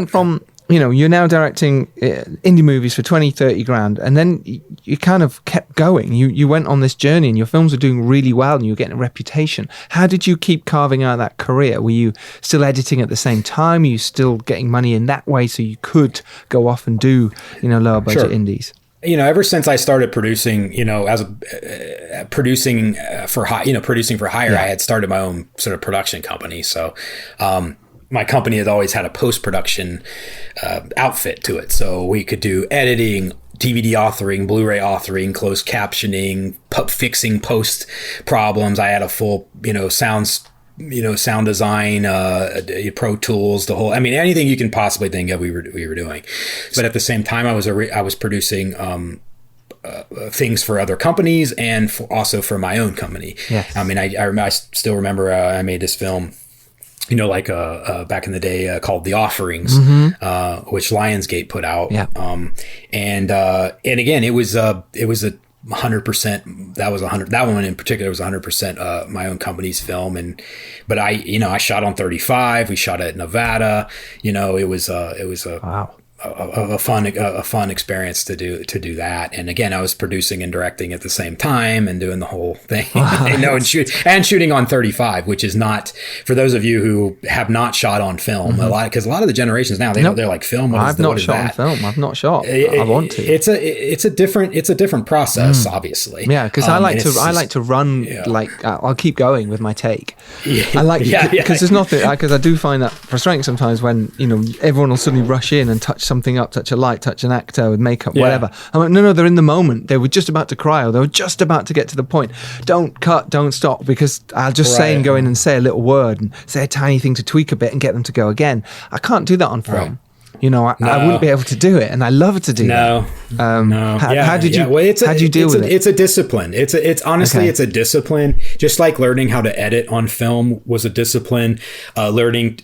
from, you're now directing indie movies for 20, 30 grand, and then you kind of kept going. You went on this journey, and your films were doing really well, and you were getting a reputation. How did you keep carving out that career? Were you still editing at the same time? Were you still getting money in that way so you could go off and do, lower budget indies? Ever since I started producing, producing for hire, I had started my own sort of production company. So, my company had always had a post-production outfit to it. So we could do editing, DVD authoring, Blu-ray authoring, closed captioning, fixing post problems. I had a full, sound design, Pro Tools, anything you can possibly think of, we were doing. But at the same time, I was producing things for other companies and also for my own company. Yes. I still remember I made this film, back in the day, called The Offerings, which Lionsgate put out. Yeah. And again, it was a 100%. That one in particular was 100% my own company's film. But I shot on 35. We shot at Nevada. It was wow. A fun experience to do that. And again, I was producing and directing at the same time and doing the whole thing. And shooting on 35, which is not, for those of you who have not shot on film, because a lot of the generations now they're like, film. I've not shot on film. I've not shot. I want to. It's a different process, obviously. Yeah, because I like to run I'll keep going with my take. I like because there's nothing, because I do find that frustrating sometimes when everyone will suddenly rush in and touch something up, touch a light, touch an actor with makeup, whatever. I'm like, no, they're in the moment. They were just about to cry, or they were just about to get to the point. Don't cut, don't stop, because I'll just say and go in and say a little word and say a tiny thing to tweak a bit and get them to go again. I can't do that on film. Right. I wouldn't be able to do it, and I love to do that. How did you? Well, how do you deal with it? It's a discipline. It's honestly it's a discipline. Just like learning how to edit on film was a discipline. Learning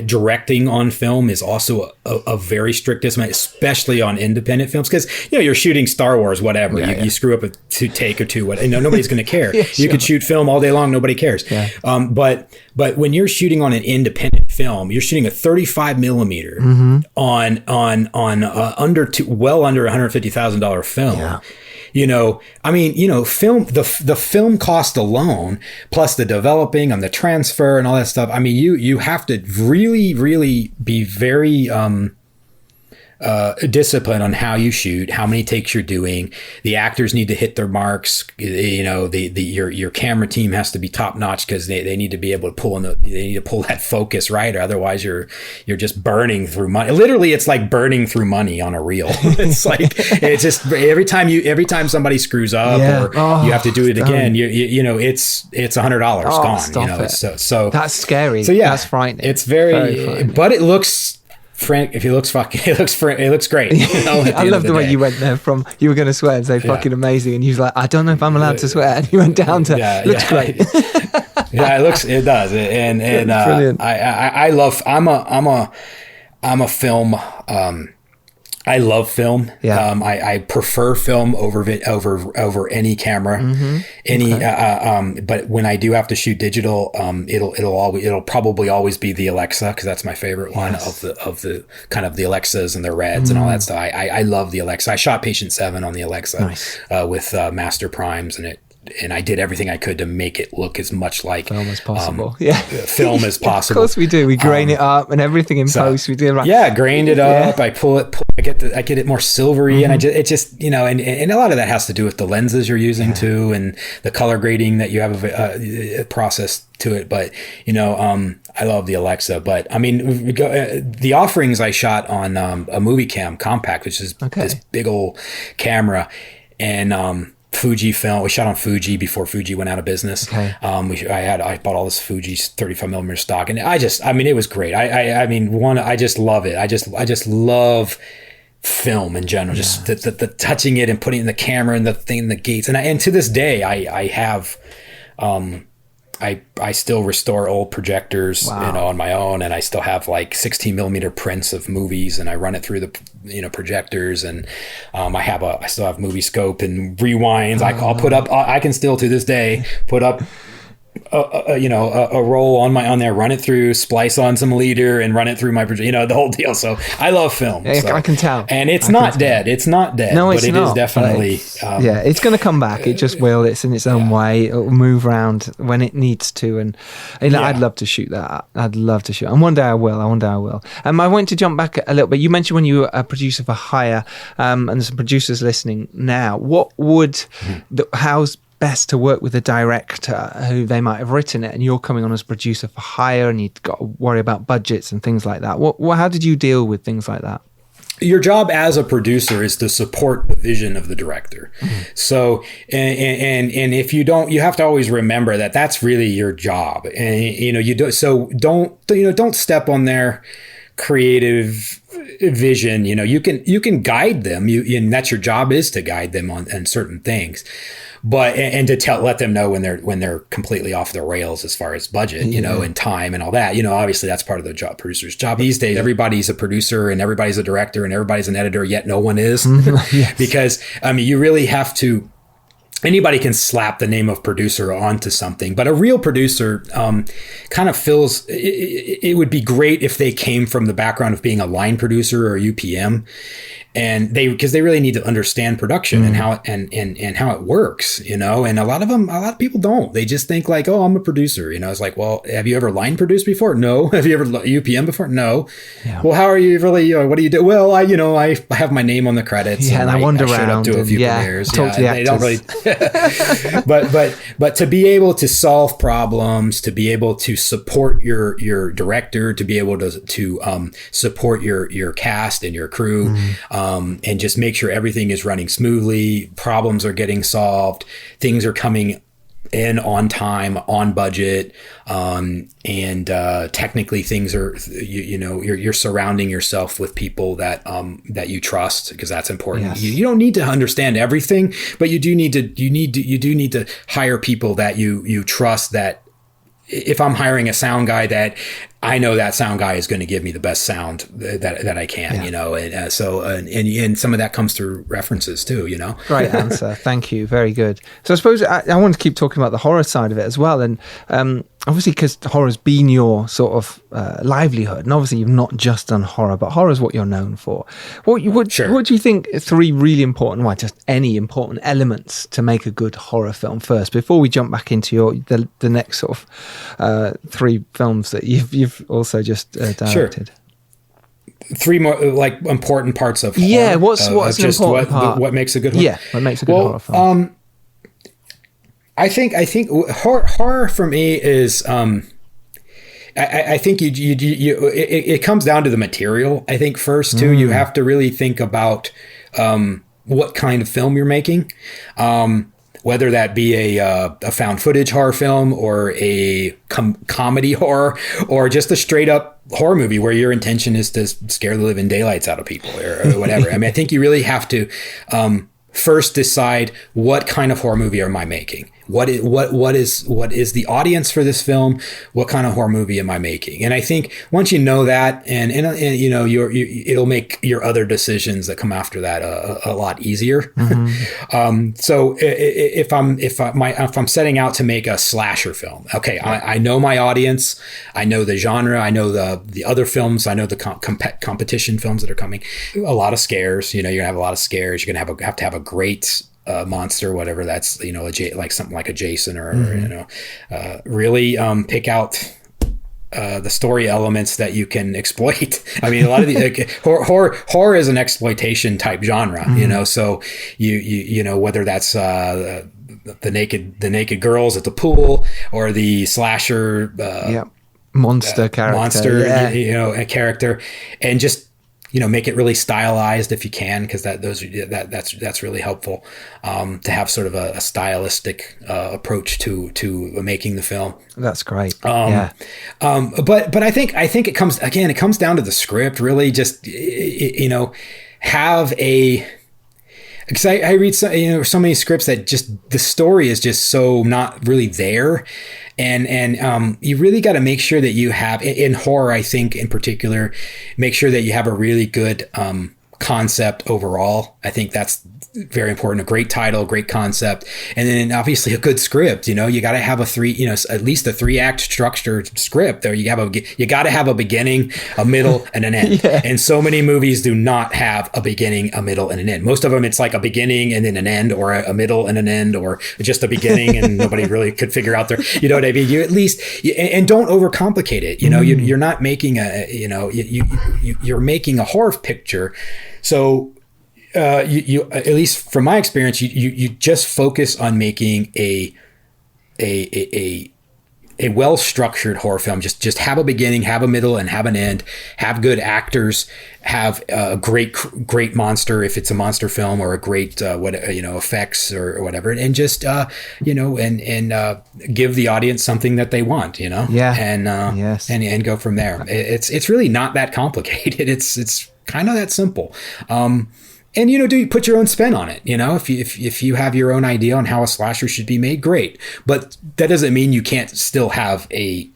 directing on film is also a very strict discipline, especially on independent films, because you're shooting Star Wars, whatever. You screw up a take or two, nobody's going to care. You could shoot film all day long, nobody cares. Yeah. But when you're shooting on an independent film, you're shooting a 35 millimeter on well under $150,000 film. Yeah. Film, the film cost alone, plus the developing and the transfer and all that stuff. You have to really, really be very discipline on how you shoot, how many takes you're doing. The actors need to hit their marks. Your camera team has to be top notch, because they need to be able to they need to pull that focus right, or otherwise you're just burning through money. Literally, it's like burning through money on a reel. It's like it's just every time somebody screws up or you have to do it again, it's $100 gone. So that's scary. So that's frightening. It's very frightening. But it looks. Frank, if he looks fucking, it looks great. I love the way you went there from you were going to swear and say fucking amazing, and you was like, I don't know if I'm allowed to swear, and you went down to looks great. It does, and brilliant. I love. I'm a film. I love film. Yeah. I prefer film over any camera, but when I do have to shoot digital, it'll probably always be the Alexa, because that's my favorite one of the kind of the Alexas and the Reds and all that stuff. I love the Alexa. I shot Patient 7 on the Alexa with master primes, and and I did everything I could to make it look as much like film as possible. Film as possible. Of course we do. We grain it up and everything in post. We do grained it up. I I get it more silvery, and it just and a lot of that has to do with the lenses you're using too, and the color grading that you have a process to it. But I love the Alexa. But I mean, the offerings I shot on a movie cam compact, which is this big old camera, and Fuji film. We shot on Fuji before Fuji went out of business. I bought all this Fuji 35 millimeter stock, and it was great. I just love it. I just love film in general, just the touching it and putting it in the camera and the thing, the gates, and to this day I have I still restore old projectors on my own, and I still have like 16 millimeter prints of movies, and I run it through the projectors, and I still have movie scope and rewinds. I'll put up, I can still to this day put up a roll on there, run it through, splice on some leader, and run it through my projector, the whole deal. So I love film. I can tell. And it's not dead. It's not dead. No, it's but it not. is definitely. It's going to come back. It just will. It's in its own way. It'll move around when it needs to. And I'd love to shoot that. I'd love to shoot. And one day I will. I want to jump back a little bit. You mentioned when you were a producer for hire, and there's some producers listening now. What would, how's best to work with a director who they might have written it, and you're coming on as producer for hire, and you've got to worry about budgets and things like that. How did you deal with things like that? Your job as a producer is to support the vision of the director. So, and if you don't, you have to always remember that that's really your job. And don't step on their creative vision. You can guide them. And that's your job, is to guide them on certain things. But and to let them know when they're completely off the rails as far as budget, and time and all that. Obviously that's part of the producer's job these days. Everybody's a producer and everybody's a director and everybody's an editor, yet no one is. Because you really have to. Anybody can slap the name of producer onto something, but a real producer kind of feels it would be great if they came from the background of being a line producer or UPM. And because they really need to understand production and how and how it works, and a lot of people don't. They just think like, oh, I'm a producer, It's like, well, have you ever line produced before? No. Have you ever UPM before? No. Yeah. Well, how are you really? What do you do? Well, I have my name on the credits. Yeah, and I wander showed around up to a few premieres. Talk to the actors. They don't really. but to be able to solve problems, to be able to support your director, to be able to support your cast and your crew. And just make sure everything is running smoothly, problems are getting solved, things are coming in on time, on budget, and technically things are, you're surrounding yourself with people that you trust, because that's important. Yes. You don't need to understand everything, but you do need to hire people that you trust. That if I'm hiring a sound guy, that I know that sound guy is going to give me the best sound that I can, and some of that comes through references too, Great answer. Thank you. Very good. So I suppose I want to keep talking about the horror side of it as well. And obviously, because horror's been your sort of livelihood, and obviously you've not just done horror, but horror is what you're known for. What do you think three really important, just any important elements to make a good horror film first, before we jump back into the next sort of three films that you've also just directed? Sure. Three more important parts of horror. Yeah, what's an important part? What makes a good horror? Yeah, what makes a good horror film? I think horror for me is I think it comes down to the material. I think first too, you have to really think about what kind of film you're making. Whether that be a found footage horror film, or a comedy horror, or just a straight up horror movie where your intention is to scare the living daylights out of people or whatever. I think you really have to first decide, what kind of horror movie am I making? What is the audience for this film? What kind of horror movie am I making? And I think once you know that, and it'll make your other decisions that come after that a lot easier. Mm-hmm. So if I'm setting out to make a slasher film, okay, I know my audience, I know the genre, I know the other films, I know the competition films that are coming. A lot of scares, you're gonna have a lot of scares. You're gonna have to have a great monster, whatever that's, like something like a Jason or really pick out the story elements that you can exploit. I mean, a lot of the horror is an exploitation type genre, so you whether that's the naked girls at the pool or the slasher monster character, a character, and just make it really stylized if you can, because that's really helpful to have sort of a stylistic approach to making the film. That's great. But I think it comes down to the script. Really, just have a. Because I read so many scripts that just the story is just so not really there, and you really got to make sure that you have, in horror, I think in particular, make sure that you have a really good concept overall. I think that's very important. A great title, great concept, and then obviously a good script. You got to have at least a 3-act structured script. There, you got to have a beginning, a middle, and an end. And so many movies do not have a beginning, a middle, and an end. Most of them, it's like a beginning and then an end, or a middle and an end, or just a beginning and nobody really could figure out their. You know what I mean? You at least and don't overcomplicate it. You're not making you're making a horror picture. So you at least from my experience, you just focus on making a well-structured horror film. Just have a beginning, have a middle, and have an end. Have good actors. Have a great monster if it's a monster film, or a great effects or whatever, and just and give the audience something that they want. And go from there. It's really not that complicated. It's kind of that simple. And do you put your own spin on it? If you have your own idea on how a slasher should be made, great. But that doesn't mean you can't still have a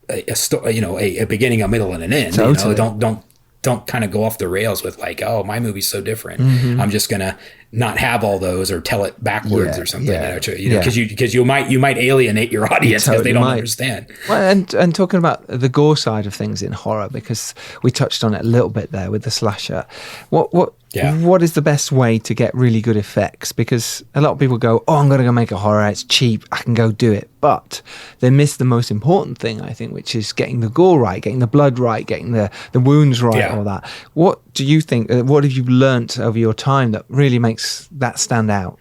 beginning, a middle, and an end. Totally. Don't kind of go off the rails with like, oh, my movie's so different. I'm just gonna not have all those, or tell it backwards or something. Because you might alienate your audience because they don't understand. Well, and talking about the gore side of things in horror, because we touched on it a little bit there with the slasher. What is the best way to get really good effects? Because a lot of people go, I'm going to go make a horror, it's cheap, I can go do it. But they miss the most important thing, I think, which is getting the gore right, getting the blood right, getting the wounds right, all that. What do you think, what have you learnt over your time that really makes that stand out?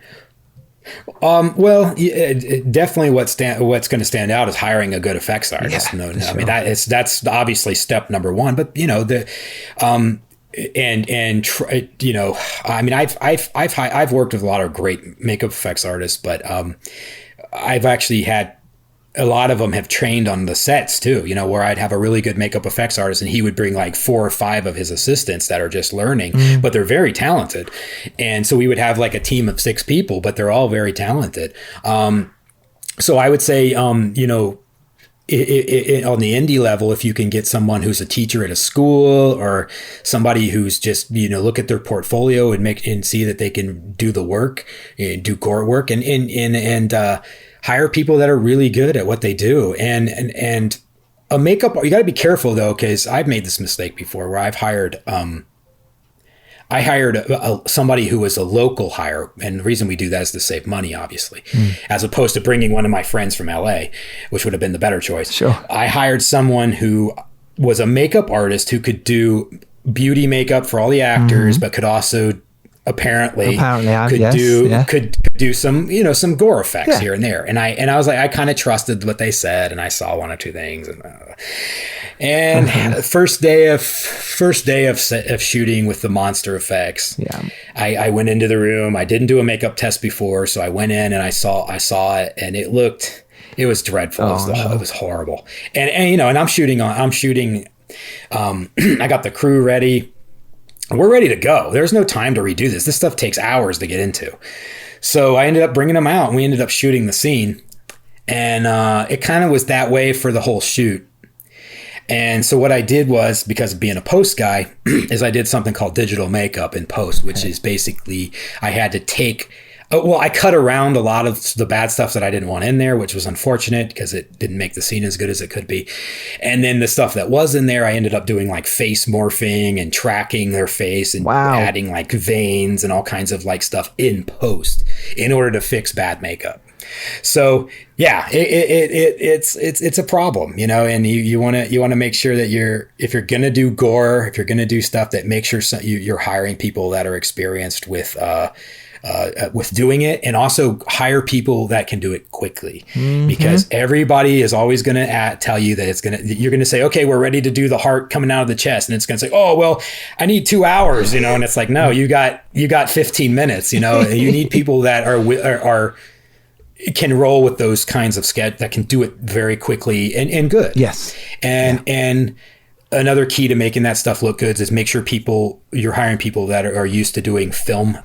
Definitely what's going to stand out is hiring a good effects artist. Sure. I mean, that's obviously step number one. But I mean, I've worked with a lot of great makeup effects artists, but I've actually had a lot of them have trained on the sets too, where I'd have a really good makeup effects artist and he would bring like 4 or 5 of his assistants that are just learning, but they're very talented. And so we would have like a team of 6 people, but they're all very talented. So I would say, on the indie level, if you can get someone who's a teacher at a school, or somebody who's just, look at their portfolio and see that they can do the work, do gore work, and hire people that are really good at what they do. And a makeup, you got to be careful though, because I've made this mistake before where I've hired, somebody who was a local hire. And the reason we do that is to save money, obviously, as opposed to bringing one of my friends from LA, which would have been the better choice. Sure. I hired someone who was a makeup artist who could do beauty makeup for all the actors, but could also apparently could do some some gore effects here and there, and I was like, I kind of trusted what they said, and I saw 1 or 2 things, and first day of shooting with the monster effects, I went into the room. I didn't do a makeup test before, so I went in and I saw it, and it was dreadful. It was horrible, and I'm shooting I got the crew ready. We're ready to go. There's no time to redo this. This stuff takes hours to get into. So I ended up bringing them out, and we ended up shooting the scene. And it kind of was that way for the whole shoot. And so what I did was, because of being a post guy, is I did something called digital makeup in post, which is basically I had to take Well, I cut around a lot of the bad stuff that I didn't want in there, which was unfortunate because it didn't make the scene as good as it could be. And then the stuff that was in there, I ended up doing like face morphing and tracking their face and adding like veins and all kinds of like stuff in post in order to fix bad makeup. So yeah, it's a problem, you know, and you want to make sure that if you're going to do gore, if you're going to do stuff, that make sure you're hiring people that are experienced with doing it, and also hire people that can do it quickly, because everybody is always going to tell you that you're going to say, okay, we're ready to do the heart coming out of the chest. And it's going to say, oh, well, I need 2 hours, you know? And it's like, no, you got 15 minutes, you know, you need people that are can roll with those kinds of sketch that can do it very quickly and good. Yes. And another key to making that stuff look good is make sure you're hiring people that are used to doing film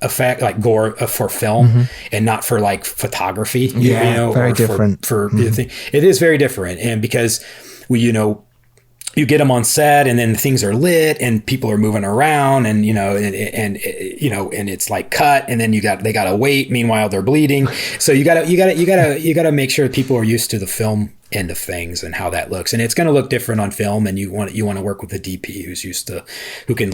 effect, like gore for film and not for like photography. You know, very different. It is very different. And because you get them on set and then things are lit and people are moving around and, you know, and it's like cut and then they gotta wait. Meanwhile, they're bleeding. So you gotta make sure people are used to the film end of things and how that looks. And it's going to look different on film. And you want to work with a DP who can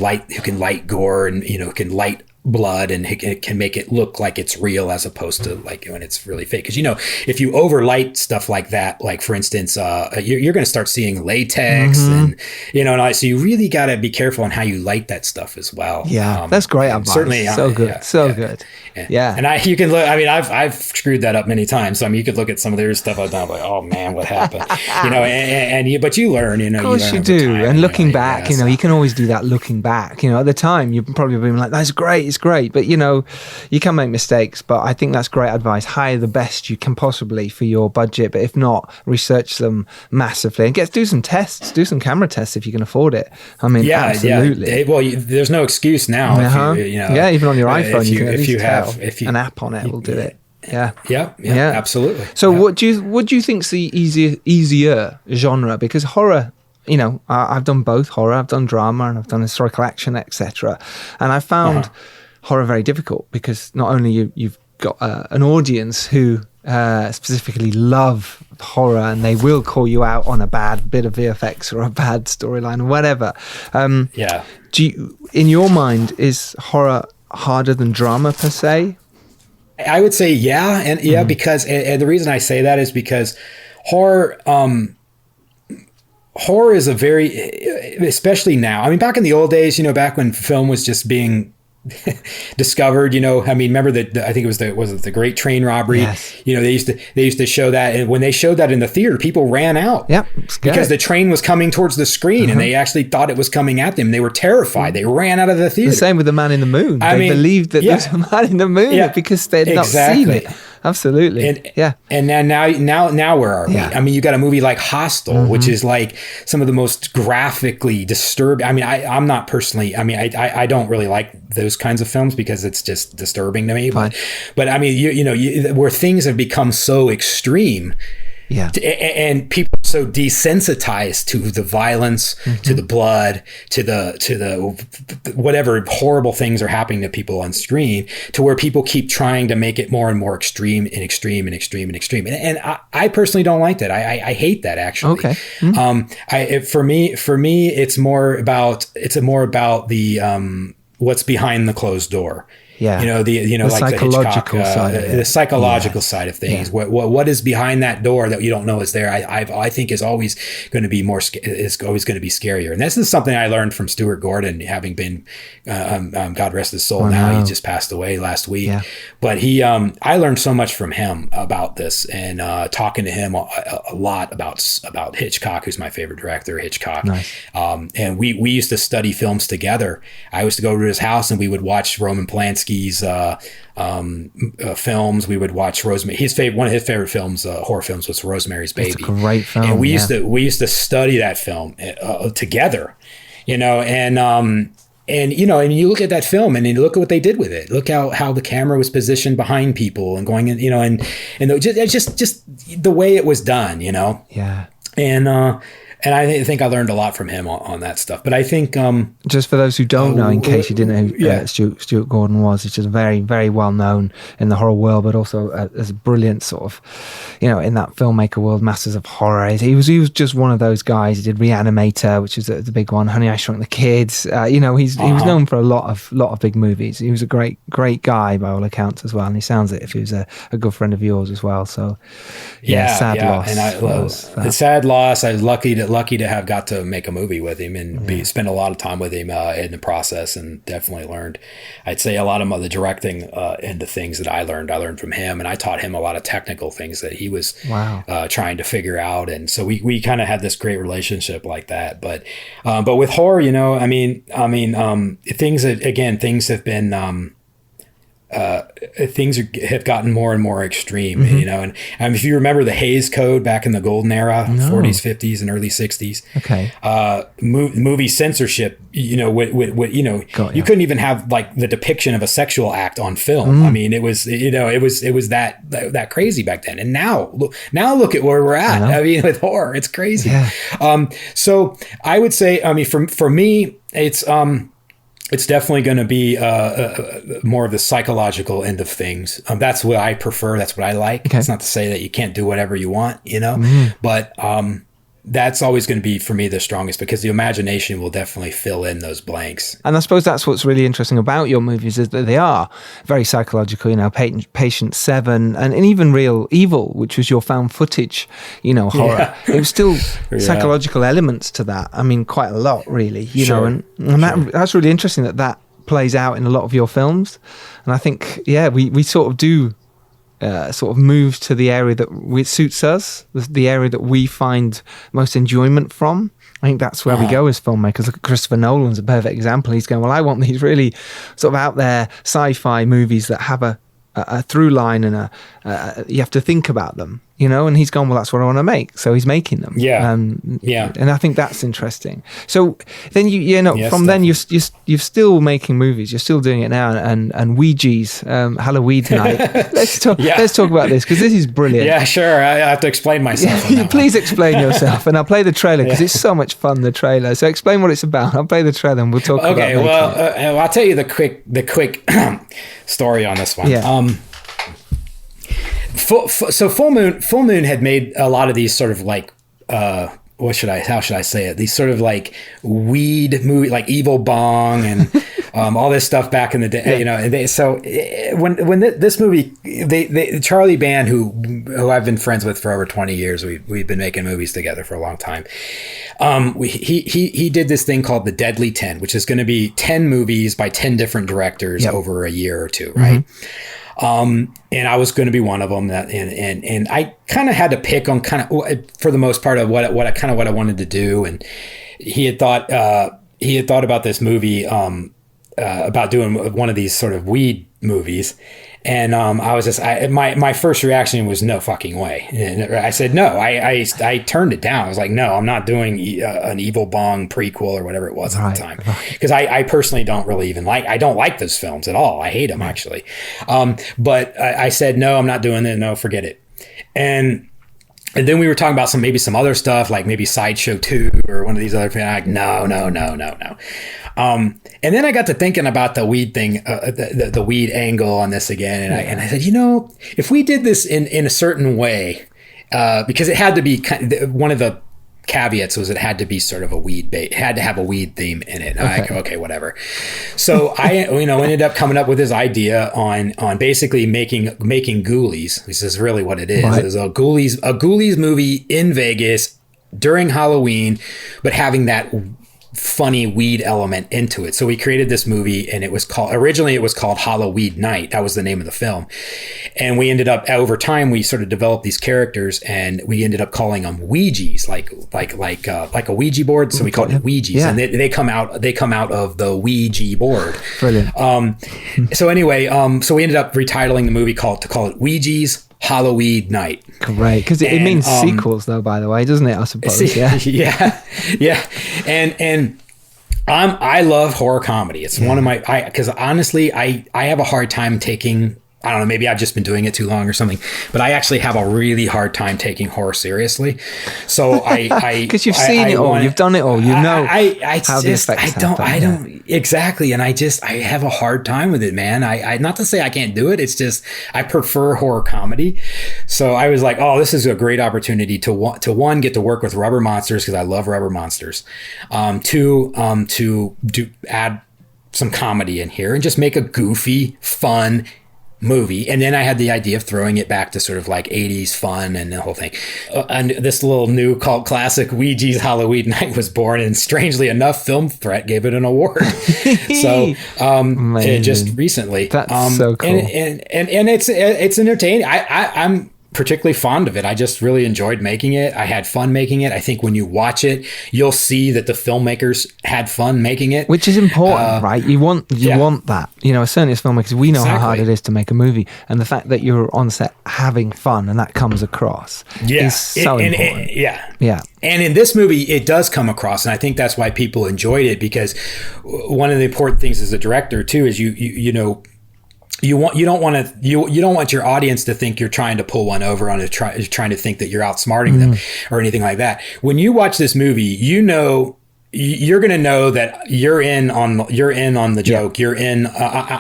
light gore and, you know, can light blood and it can make it look like it's real as opposed to like when it's really fake. Because, you know, if you overlight stuff like that, like for instance, you're going to start seeing latex and, you know, so you really got to be careful on how you light that stuff as well. Yeah, that's great advice. Certainly, so good, good. Yeah. And you can look. I mean, I've screwed that up many times. So I mean, you could look at some of their stuff I've done, like, oh man, what happened? You know, but you learn. You know, of course you do. And looking back, you know, you can always do that. Looking back, you know, at the time you've probably been like, that's great, it's great. But you know, you can make mistakes. But I think that's great advice. Hire the best you can possibly for your budget. But if not, research them massively and do some tests. Do some camera tests if you can afford it. I mean, absolutely. Well, there's no excuse now. If you know, even on your iPhone, if you have an app on it will do it. Yeah, absolutely. So what do you think's the easier genre? Because horror, you know, I've done both horror, I've done drama, and I've done historical action, etc. And I found horror very difficult because not only you've got an audience who specifically love horror and they will call you out on a bad bit of VFX or a bad storyline or whatever. Do you, in your mind, is horror harder than drama per se? I would say because and the reason I say that is because horror is a very, especially now, I mean, back in the old days, you know, back when film was just being discovered, you know, I mean, remember I think it was the Great Train Robbery? Yes. You know, they used to show that, and when they showed that in the theater, people ran out. Yep, because the train was coming towards the screen, and they actually thought it was coming at them. They were terrified. They ran out of the theater. The same with The Man in the Moon. They believed that there's a man in the moon because they'd not seen it. Absolutely. And now where are we? I mean, you got a movie like Hostel, which is like some of the most graphically disturbing. I mean, I'm not personally, I mean, I don't really like those kinds of films because it's just disturbing to me. But I mean, you know, where things have become so extreme. Yeah. And people are so desensitized to the violence, to the blood, to the whatever horrible things are happening to people on screen, to where people keep trying to make it more and more extreme and extreme and extreme and extreme. And I personally don't like that. I hate that, actually. Okay. For me, it's more about the what's behind the closed door. Yeah, like the psychological side, the psychological side of things. Yeah. What is behind that door that you don't know is there? I think is always going to be scarier. And this is something I learned from Stuart Gordon, having been, God rest his soul. He just passed away last week. Yeah. But I learned so much from him about this, and talking to him a lot about Hitchcock, who's my favorite director, Hitchcock. Nice. And we used to study films together. I used to go to his house and we would watch Roman Polanski's films. We would watch Rosemary. One of his favorite films, horror films, was Rosemary's Baby. It's a great film. And we used to study that film together, you know, and you know, and you look at that film and you look at what they did with it. Look how the camera was positioned behind people and going in, you know, and just the way it was done, you know. Yeah. And And I think I learned a lot from him on that stuff. But I think just for those who don't know, in case you didn't know who Stuart Gordon was, he's just very, very well known in the horror world, but also as a brilliant sort of, in that filmmaker world, masters of horror. He was just one of those guys. He did Re-Animator, which is the big one. Honey, I Shrunk the Kids. He was known for a lot of big movies. He was a great guy by all accounts as well, and he sounds it if he was a good friend of yours as well. So sad loss. And a sad loss. I was lucky to have got to make a movie with him and spend a lot of time with him in the process, and definitely learned. I'd say a lot of the directing into things that I learned from him, and I taught him a lot of technical things that he was trying to figure out, and so we kind of had this great relationship like that. But with horror, things have been. Things have gotten more and more extreme, and if you remember the Hays Code back in the golden era, 40s, 50s, and early 60s. Okay. Movie censorship. You couldn't even have like the depiction of a sexual act on film. I mean, it was that crazy back then. And now look at where we're at. I mean, with horror, it's crazy. Yeah. So I would say, for me, it's definitely going to be more of the psychological end of things. That's what I prefer. That's what I like. Okay. It's not to say that you can't do whatever you want, but that's always going to be, for me, the strongest, because the imagination will definitely fill in those blanks. And I suppose that's what's really interesting about your movies, is that they are very psychological, Patient 7 and even Real Evil, which was your found footage, horror. Yeah. It was still psychological elements to that. I mean, quite a lot, really, and that's really interesting that plays out in a lot of your films. And I think, we sort of do move to the area that suits us, the area that we find most enjoyment from. I think that's where we go as filmmakers. Look at Christopher Nolan's a perfect example. He's going, well, I want these really sort of out there sci-fi movies that have a through line and you have to think about them, and he's gone, well, that's what I want to make. So he's making them. And I think that's interesting. So then then you're still making movies. You're still doing it now. And Ouija's Halloween night. Let's talk about this, because this is brilliant. Yeah, sure. I have to explain myself. Please explain yourself, and I'll play the trailer because it's so much fun. The trailer. So explain what it's about. I'll play the trailer and we'll talk about it. Okay. Well, I'll tell you the quick story on this one. Yeah. So Full Moon had made a lot of these sort of like how should I say it? These sort of like weed movie, like Evil Bong and all this stuff back in the day, And when this movie, Charlie Band, who I've been friends with for over 20 years, we've been making movies together for a long time. He did this thing called the Deadly 10, which is going to be 10 movies by 10 different directors over a year or two, right? And I was going to be one of them, and I kind of had to pick on for the most part of what I wanted to do. And he had thought about this movie, about doing one of these sort of weed movies. And I was just, my first reaction was no fucking way. And I said no. I turned it down. I was like, no, I'm not doing an Evil Bong prequel or whatever it was at the time, because I personally don't really even I don't like those films at all. I hate them actually. But I said no, I'm not doing it. No, forget it. And then we were talking about maybe some other stuff, like maybe Sideshow 2 or one of these other things. Like, no. And then I got to thinking about the weed thing, the weed angle on this again. And I said, if we did this in a certain way, because it had to be one of the caveats was it had to be sort of a weed bait. It had to have a weed theme in it. Okay, whatever. So I ended up coming up with this idea on basically making Ghoulies. This is really what it is. Right. It's a Ghoulies movie in Vegas during Halloween, but having that funny weed element into it. So we created this movie, and originally it was called Halloween Night. That was the name of the film. And we ended up, over time, we sort of developed these characters, and we ended up calling them Ouija's, like a Ouija board. So we called it Ouija's, and they come out of the Ouija board. Brilliant. So anyway, so we ended up retitling the movie to call it Ouija's Halloween Night. Great, because it means sequels, though, by the way, doesn't it? I suppose. Yeah. And I love horror comedy. It's one of my, because honestly, I have a hard time taking I don't know, maybe I've just been doing it too long or something, but I actually have a really hard time taking horror seriously. So because you've seen it all, you've done it all, you know how the effects happen. Exactly. And I have a hard time with it, man. I not to say I can't do it. It's just, I prefer horror comedy. So I was like, oh, this is a great opportunity to one, get to work with rubber monsters, because I love rubber monsters. Two, to add some comedy in here and just make a goofy, fun movie. And then I had the idea of throwing it back to sort of like 80s fun and the whole thing. And this little new cult classic, Ouija's Halloween Night, was born, and strangely enough, Film Threat gave it an award. So just recently. That's so cool. And it's entertaining. I'm particularly fond of it. I just really enjoyed making it. I had fun making it. I think when you watch it, you'll see that the filmmakers had fun making it, which is important, right? You want that, certainly as filmmakers, we know how hard it is to make a movie, and the fact that you're on set having fun and that comes across is so important. And in this movie, it does come across, and I think that's why people enjoyed it, because one of the important things as a director too is you don't want your audience to think you're trying to pull one over on trying to think that you're outsmarting them or anything like that. When you watch this movie, you're going to know that you're in on the joke. You're in.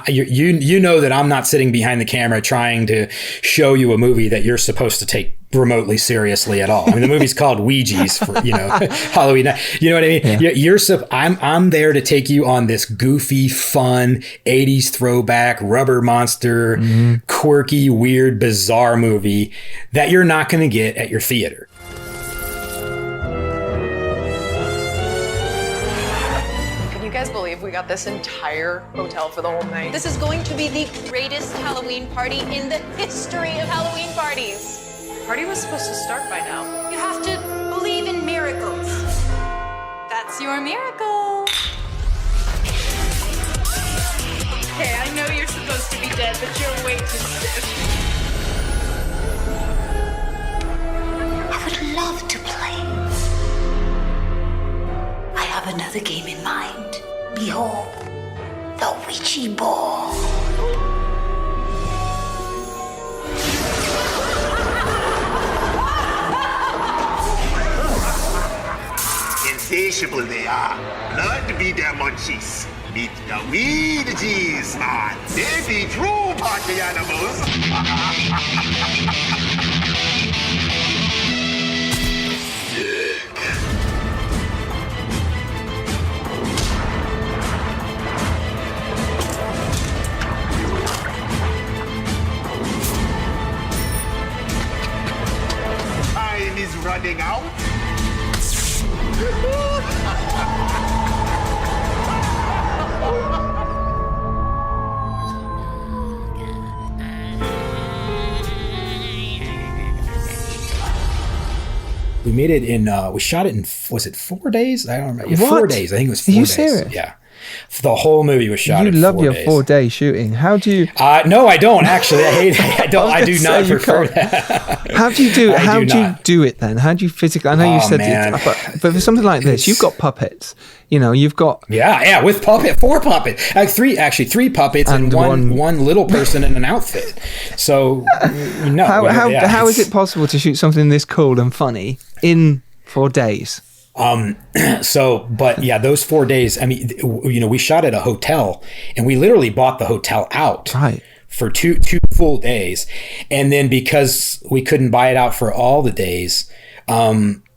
You know that I'm not sitting behind the camera trying to show you a movie that you're supposed to take remotely seriously at all. I mean, the movie's called Ouija's for Halloween night. You know what I mean? Yeah. I'm there to take you on this goofy, fun 80s throwback rubber monster, quirky, weird, bizarre movie that you're not going to get at your theater. You guys believe we got this entire hotel for the whole night? This is going to be the greatest Halloween party in the history of Halloween parties. The party was supposed to start by now. You have to believe in miracles. That's your miracle. Okay, I know you're supposed to be dead, but you're way too stiff. I would love to play. I have another game in mind. Behold, the Ouija board. Insatiable they are. Blood be their munchies. Meet the Ouija's, man. They be true party animals. Time is running out. We made it in, we shot it in, was it 4 days? I don't remember. Yeah, 4 days. I think it was 4 days. Are you serious? Yeah. The whole movie was shot in 4 days. You love your 4-day shooting. How do you... No, I don't actually. I do not prefer that. How do you do it? How do you do it then? How do you physically... I know you said it, but for something like this, you've got puppets. You've got... Yeah, with 4 puppets. Three puppets and one little person in an outfit. So, no. How is it possible to shoot something this cool and funny in 4 days? But yeah, those 4 days, I mean, we shot at a hotel, and we literally bought the hotel out for two full days. And then because we couldn't buy it out for all the days,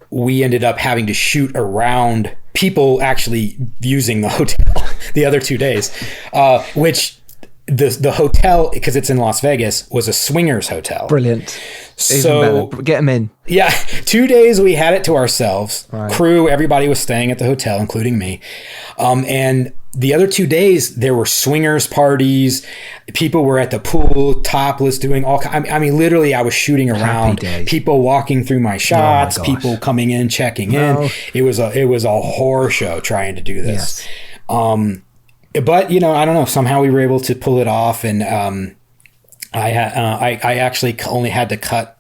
we ended up having to shoot around people actually using the hotel the other 2 days, which the hotel, because it's in Las Vegas, was a swingers hotel. Brilliant. So get them in. Yeah, 2 days we had it to ourselves. Right. Crew, everybody was staying at the hotel, including me. And the other 2 days, there were swingers parties. People were at the pool, topless, doing all. I mean, literally, I was shooting around. People walking through my shots. People coming in, checking in. It was a horror show trying to do this. Yes. But I don't know. Somehow we were able to pull it off, and I actually only had to cut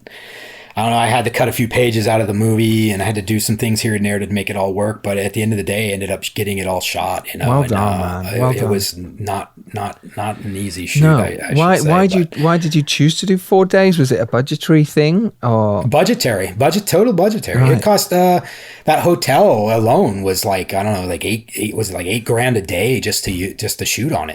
I don't know, I had to cut a few pages out of the movie, and I had to do some things here and there to make it all work. But at the end of the day, I ended up getting it all shot. You know, well done, man. Well it done. Was not an easy shoot. No. Why did you choose to do 4 days? Was it a budgetary thing or total budgetary? Right. It cost that hotel alone was like, I don't know, like $8,000 a day just to shoot in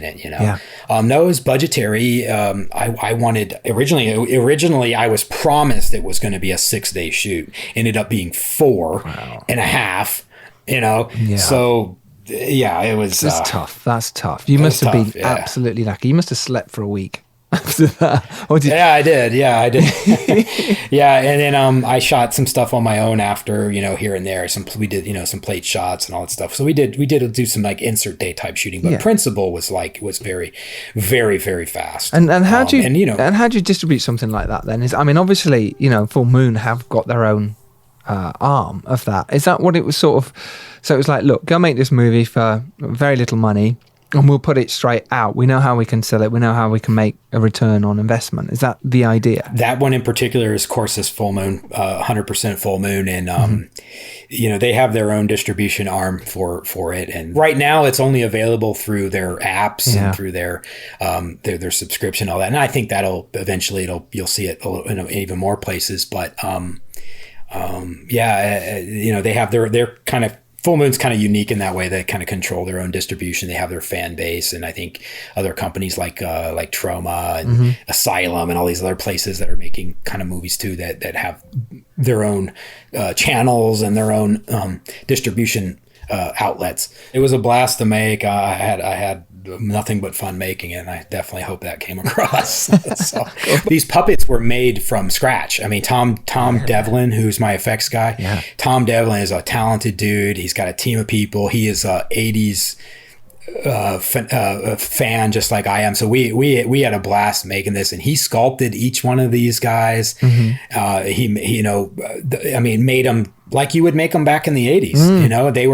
it. You know, Yeah. No, it was budgetary. I wanted originally I was promised it was going to be a 6-day shoot. Ended up being 4.5. You know, so yeah, it was. That's tough. That's tough. You must have been absolutely lucky. You must have slept for a week after that. I did. Yeah, I did. Yeah, and then I shot some stuff on my own after, you know, here and there. We did, you know, some plate shots and all that stuff. So we did do some like insert day type shooting, but principle was very, very, very fast. And how do you distribute something like that then? Obviously, you know, Full Moon have got their own arm of that. Is that what it was sort of? So it was like, look, go make this movie for very little money, and we'll put it straight out. We know how we can sell it. We know how we can make a return on investment. Is that the idea? That one in particular is, of course, this Full Moon, 100% Full Moon. And, you know, they have their own distribution arm for it. And right now it's only available through their apps and through their subscription, all that. And I think that'll eventually you'll see it in even more places. But, you know, they have their kind of, Full Moon's kind of unique in that way. They kind of control their own distribution. They have their fan base, and I think other companies like Trauma and Asylum and all these other places that are making kind of movies too that have their own channels and their own distribution outlets. It was a blast to make. I had nothing but fun making it, and I definitely hope that came across. So, these puppets were made from scratch. I mean, Tom Devlin, who's my effects guy, Tom Devlin is a talented dude. He's got a team of people. He is a 80s fan just like I am. So we had a blast making this, and he sculpted each one of these guys. He made them like you would make them back in the 80s. You know, they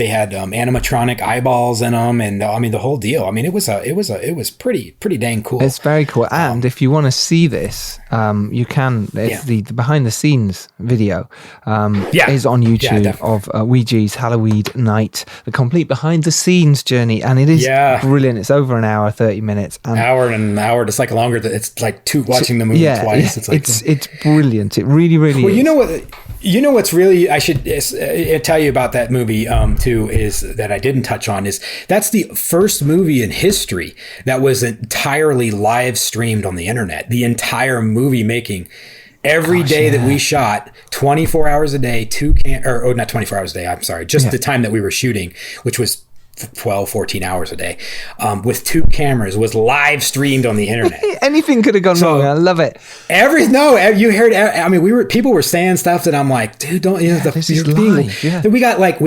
had animatronic eyeballs in them, and I mean the whole deal. I mean, it was pretty dang cool. It's very cool. And if you want to see this, you can. It's the behind the scenes video is on YouTube of Ouija's Halloween Night, the complete behind the scenes journey, and it is brilliant. It's over an hour, 30 minutes, and an hour. It's like longer. It's like watching the movie twice. It's brilliant. It really is. Well, you know what's really, I should tell you about that movie too, is that I didn't touch on, is that's the first movie in history that was entirely live streamed on the internet. The entire movie making, every day that we shot, 24 hours a day, not 24 hours a day, I'm sorry, just the time that we were shooting, which was 12, 14 hours a day, with 2 cameras, was live streamed on the internet. Anything could have gone wrong. I love it. You heard, I mean, people were saying stuff that I'm like, dude, don't, you know, this is live. Yeah. We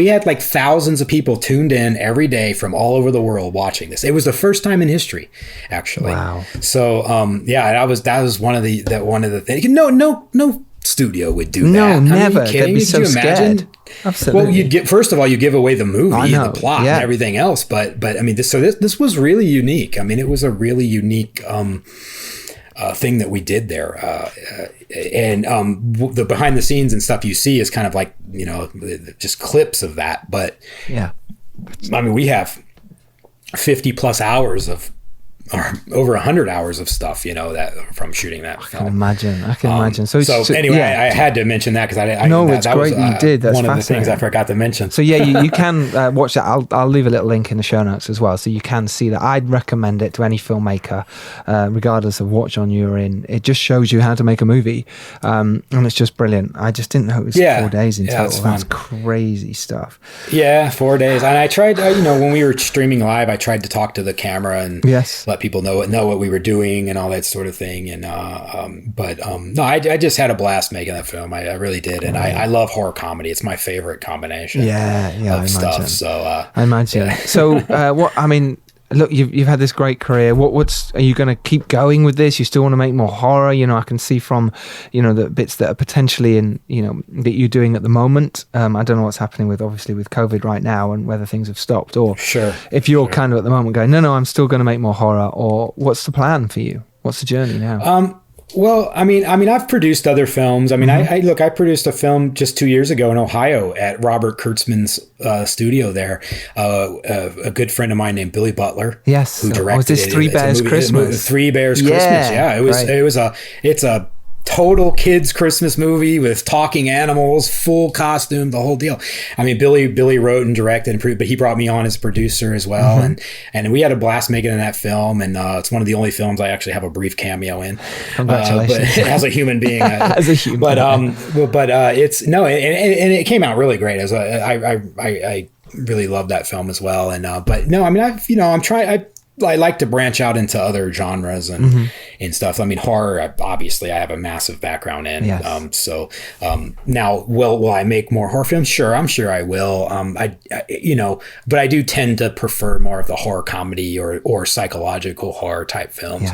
had like thousands of people tuned in every day from all over the world watching this. It was the first time in history, actually. Wow. So, that was one of the things. No studio would do that. No, never. Are you kidding? They'd be so Could you imagine? scared. Absolutely. Well, first of all, you give away the movie and the plot and everything else. But I mean, this was really unique. I mean, it was a really unique thing that we did there. And the behind the scenes and stuff you see is kind of like, you know, just clips of that. But I mean, we have 50 plus hours of, or over 100 hours of stuff, you know, that from shooting that film. I can imagine. So anyway, I had to mention that because it's great that you did. That's one of the things I forgot to mention. So you can watch that. I'll leave a little link in the show notes as well, so you can see that. I'd recommend it to any filmmaker, regardless of what genre you're in. It just shows you how to make a movie, and it's just brilliant. I just didn't know it was 4 days in total. That's crazy stuff. Yeah, 4 days. And I tried, when we were streaming live, I tried to talk to the camera and let people know what we were doing and all that sort of thing. And no, I just had a blast making that film. I really did. And I love horror comedy. It's my favorite combination of stuff. So I imagine. So what I mean, look, you've had this great career. Are you going to keep going with this? You still want to make more horror? You know, I can see from, the bits that are potentially in, that you're doing at the moment. I don't know what's happening with COVID right now and whether things have stopped, or if you're kind of at the moment going, no, I'm still going to make more horror, or what's the plan for you? What's the journey now? Well, I mean, I've produced other films. I mean, I produced a film just 2 years ago in Ohio at Robert Kurtzman's studio there. A good friend of mine named Billy Butler, yes, who directed this Three Bears Christmas? Three Bears Christmas. Yeah, it's a total kids Christmas movie with talking animals, full costume, the whole deal. I mean, Billy wrote and directed and produced, but he brought me on as producer as well. And we had a blast making that film. And it's one of the only films I actually have a brief cameo in. Congratulations. But as a human being, as a human. But it's no, and it came out really great. I really love that film as well. And, but no, I mean, I like to branch out into other genres and stuff. I mean, horror, obviously, I have a massive background in. Yes. Now, will I make more horror films? Sure, I'm sure I will. But I do tend to prefer more of the horror comedy or psychological horror type films.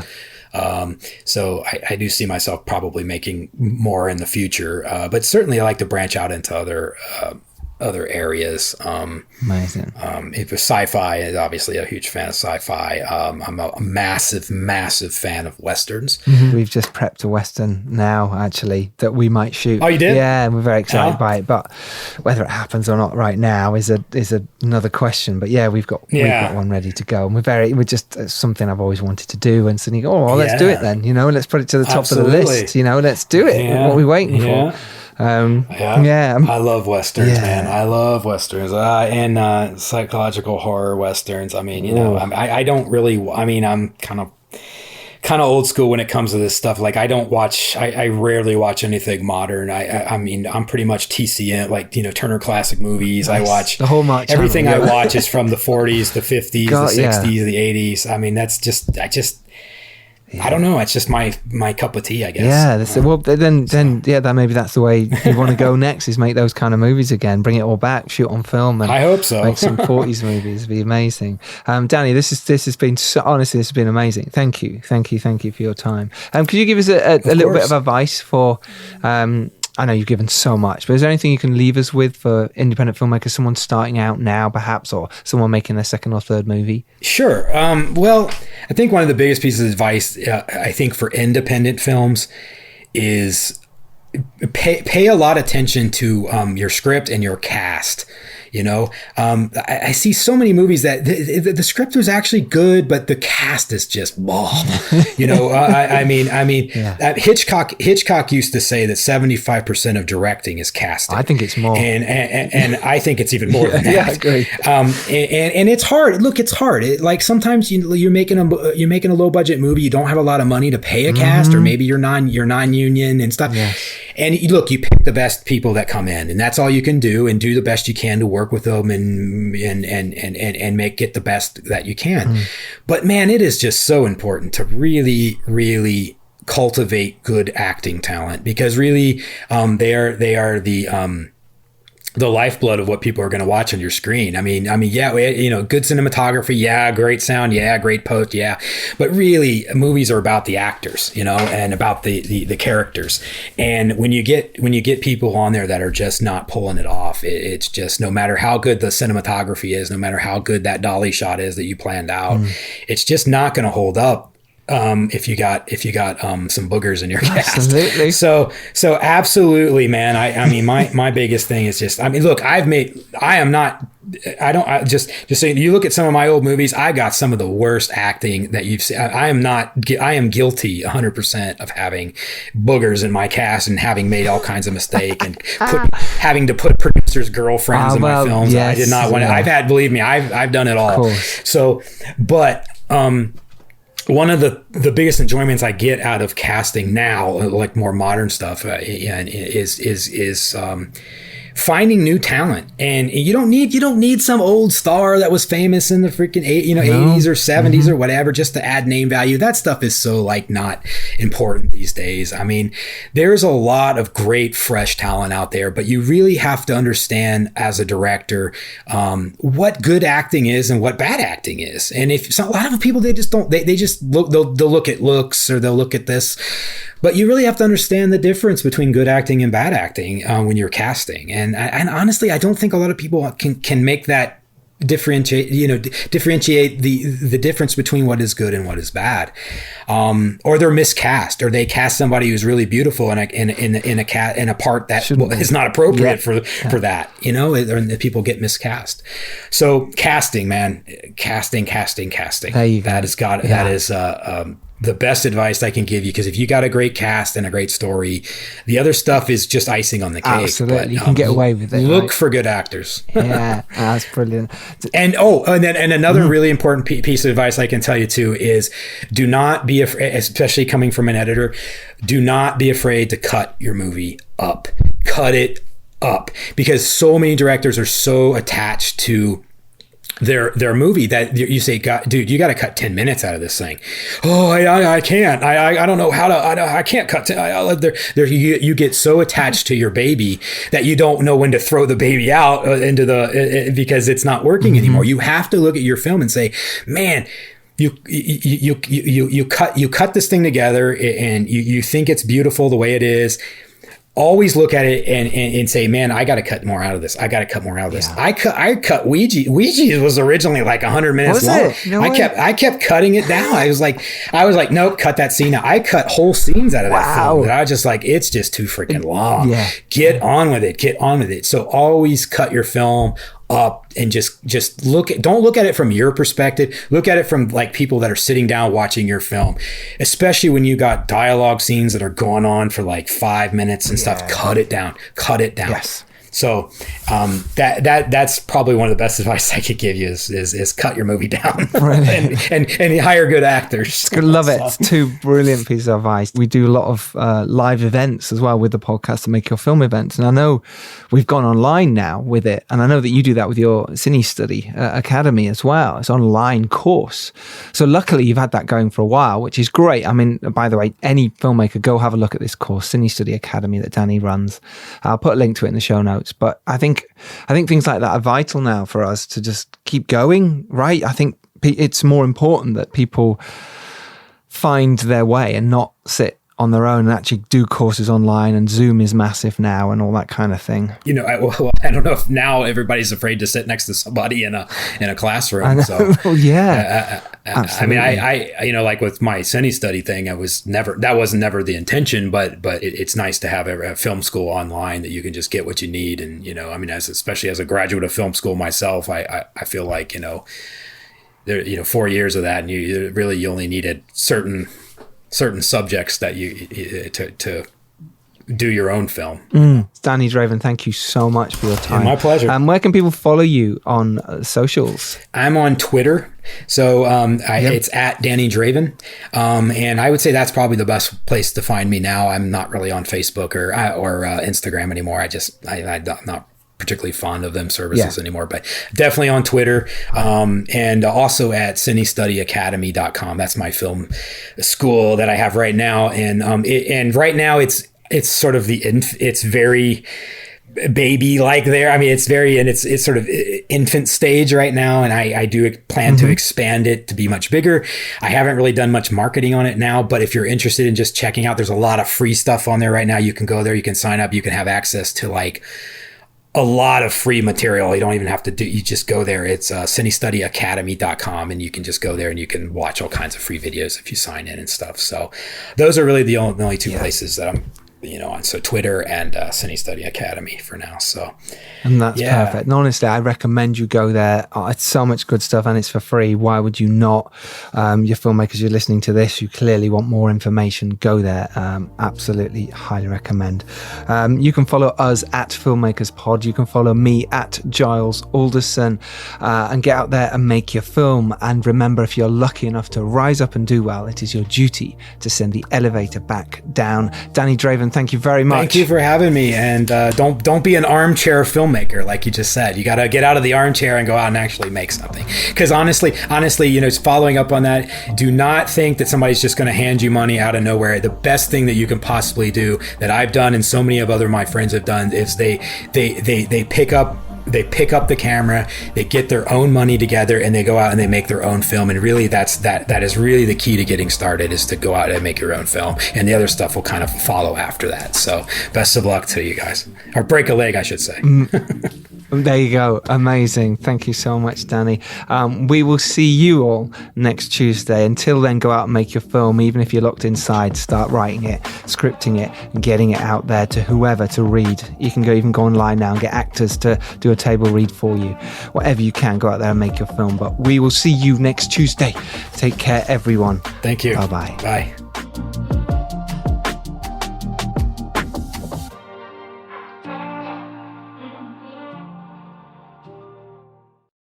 Yeah. So I do see myself probably making more in the future. But certainly, I like to branch out into other areas. Amazing. If sci-fi, is obviously a huge fan of sci-fi. I'm a massive fan of westerns. We've just prepped a western now, actually, that we might shoot. Oh, you did? Yeah, and we're very excited by it. But whether it happens or not right now is another question. But yeah, we've got one ready to go, and we're just it's something I've always wanted to do. And so you go, let's do it then. Let's put it to the top of the list. Let's do it. Yeah. What are we waiting for? I love westerns, man. I love westerns and psychological horror westerns. I mean, I don't really. I mean, I'm kind of old school when it comes to this stuff. Like, I rarely watch anything modern. I mean, I'm pretty much TCM, like Turner Classic Movies. Nice. I watch the whole March everything. Channel, I watch is from the 40s, the 50s, the 60s, the 80s. I mean, that's just. I don't know. It's just my cup of tea, I guess. Yeah. Then maybe that's the way you want to go next, is make those kind of movies again, bring it all back, shoot on film, and I hope so. Make some 40s movies. It'd be amazing. Danny, this has been honestly, this has been amazing. Thank you for your time. Could you give us a little bit of advice for? I know you've given so much, but is there anything you can leave us with for independent filmmakers, someone starting out now perhaps, or someone making their second or third movie? Sure. Well, I think one of the biggest pieces of advice, I think, for independent films is pay a lot of attention to your script and your cast. I see so many movies that the script was actually good, but the cast is just I mean, Hitchcock used to say that 75% of directing is casting. I think it's more, and I think it's even more than that. Yeah, I agree. And it's hard. Look, it's hard. Like sometimes you're making a low budget movie. You don't have a lot of money to pay a cast, or maybe you're non-union and stuff. Yes. And look, you pick the best people that come in, and that's all you can do, and do the best you can to work with them and get the best that you can. But man, it is just so important to really, really cultivate good acting talent, because really, they are the lifeblood of what people are going to watch on your screen. I mean, yeah, good cinematography, yeah, great sound, yeah, great post, yeah, but really, movies are about the actors, and about the characters. And when you get people on there that are just not pulling it off, it's just, no matter how good the cinematography is, no matter how good that dolly shot is that you planned out, it's just not going to hold up. If you got some boogers in your cast. Absolutely. So absolutely, man. I mean, my biggest thing is just, look, just saying, you look at some of my old movies, I got some of the worst acting that you've seen. I am guilty 100% of having boogers in my cast and having made all kinds of mistakes and having to put producers' girlfriends in my films. Yes, I did not want to, believe me, I've done it all. So, but, one of the biggest enjoyments I get out of casting now, like more modern stuff, is finding new talent. And you don't need some old star that was famous in the freaking 80s or 70s or whatever, just to add name value. That stuff is so not important these days. I mean, there's a lot of great fresh talent out there, but you really have to understand as a director what good acting is and what bad acting is. And a lot of people, they just don't, they just look, they'll look at looks, or they'll look at this. But you really have to understand the difference between good acting and bad acting when you're casting. And honestly, I don't think a lot of people can make that differentiate the difference between what is good and what is bad, or they're miscast, or they cast somebody who's really beautiful in a part that is not appropriate for that, and people get miscast. So casting, man, casting. There you go. That is the best advice I can give you, because if you got a great cast and a great story, the other stuff is just icing on the cake. Absolutely, but, you can get away with it. Look for good actors. Yeah, that's brilliant. And another really important piece of advice I can tell you too is, do not be afraid, especially coming from an editor, do not be afraid to cut your movie up. Cut it up, because so many directors are so attached to their movie that you say, God, dude, you got to cut 10 minutes out of this thing. Oh, I can't. I don't know how to. I can't cut. You get so attached to your baby that you don't know when to throw the baby out because it's not working anymore. You have to look at your film and say, man, you cut this thing together, and you think it's beautiful the way it is. Always look at it and say, man, I got to cut more out of this. I got to cut more out of this. I cut Ouija. Ouija was originally like 100 minutes long. No way. I kept cutting it down. I was like, nope, cut that scene out. I cut whole scenes out of that film. And I was just like, it's just too freaking long. Yeah. Get on with it. So always cut your film up and just don't look at it from your perspective. Look at it from like people that are sitting down watching your film, especially when you got dialogue scenes that are going on for like 5 minutes and stuff. Cut it down. Yes. So that's probably one of the best advice I could give you is cut your movie down and hire good actors. Love it. It's two brilliant pieces of advice. We do a lot of live events as well with the podcast to Make Your Film events. And I know we've gone online now with it. And I know that you do that with your Cine Study Academy as well. It's an online course. So luckily you've had that going for a while, which is great. I mean, by the way, any filmmaker, go have a look at this course, Cine Study Academy that Danny runs. I'll put a link to it in the show notes. But I think things like that are vital now for us to just keep going, right? I think it's more important that people find their way and not sit on their own and actually do courses online, and Zoom is massive now and all that kind of thing. I don't know if now everybody's afraid to sit next to somebody in a classroom. So yeah. I mean, I like with my Cine Study thing, that was never the intention, but it's nice to have a film school online that you can just get what you need. And, I mean, especially as a graduate of film school myself, I feel like, there, 4 years of that, and you only needed certain subjects that to do your own film. Danny Draven, thank you so much for your time. My pleasure. Where can people follow you on socials? I'm on Twitter. So it's at Danny Draven. And I would say that's probably the best place to find me now. I'm not really on Facebook or Instagram anymore. I'm not particularly fond of them services anymore, but definitely on Twitter, and also at cinestudyacademy.com. That's my film school that I have right now. And right now it's sort of it's very baby like there. I mean, it's sort of infant stage right now. And I do plan to expand it to be much bigger. I haven't really done much marketing on it now, but if you're interested in just checking out, there's a lot of free stuff on there right now. You can go there, you can sign up, you can have access to like a lot of free material. You don't even have to you just go there. It's cinestudyacademy.com, and you can just go there and you can watch all kinds of free videos if you sign in and stuff. So those are really the only two places that I'm on. So Twitter and Cine Study Academy for now. So, and that's perfect. And honestly, I recommend you go there. It's so much good stuff, and it's for free. Why would you not? Your filmmakers, you're listening to this, you clearly want more information. Go there. Absolutely, highly recommend. You can follow us at Filmmakers Pod. You can follow me at Giles Alderson, and get out there and make your film. And remember, if you're lucky enough to rise up and do well, it is your duty to send the elevator back down. Danny Draven, thank you very much. Thank you for having me. And don't be an armchair filmmaker, like you just said. You got to get out of the armchair and go out and actually make something. Because honestly, following up on that, do not think that somebody's just going to hand you money out of nowhere. The best thing that you can possibly do, that I've done and so many of my friends have done, is they pick up the camera, they get their own money together, and they go out and they make their own film. And really that is really the key to getting started, is to go out and make your own film, and the other stuff will kind of follow after that. So best of luck to you guys, or break a leg, I should say. There you go. Amazing. Thank you so much, Danny. We will see you all next Tuesday. Until then, go out and make your film. Even if you're locked inside, start writing it, scripting it, and getting it out there to whoever to read. You can even go online now and get actors to do a table read for you. Whatever you can, go out there and make your film. But we will see you next Tuesday. Take care, everyone. Thank you. Bye-bye. Bye.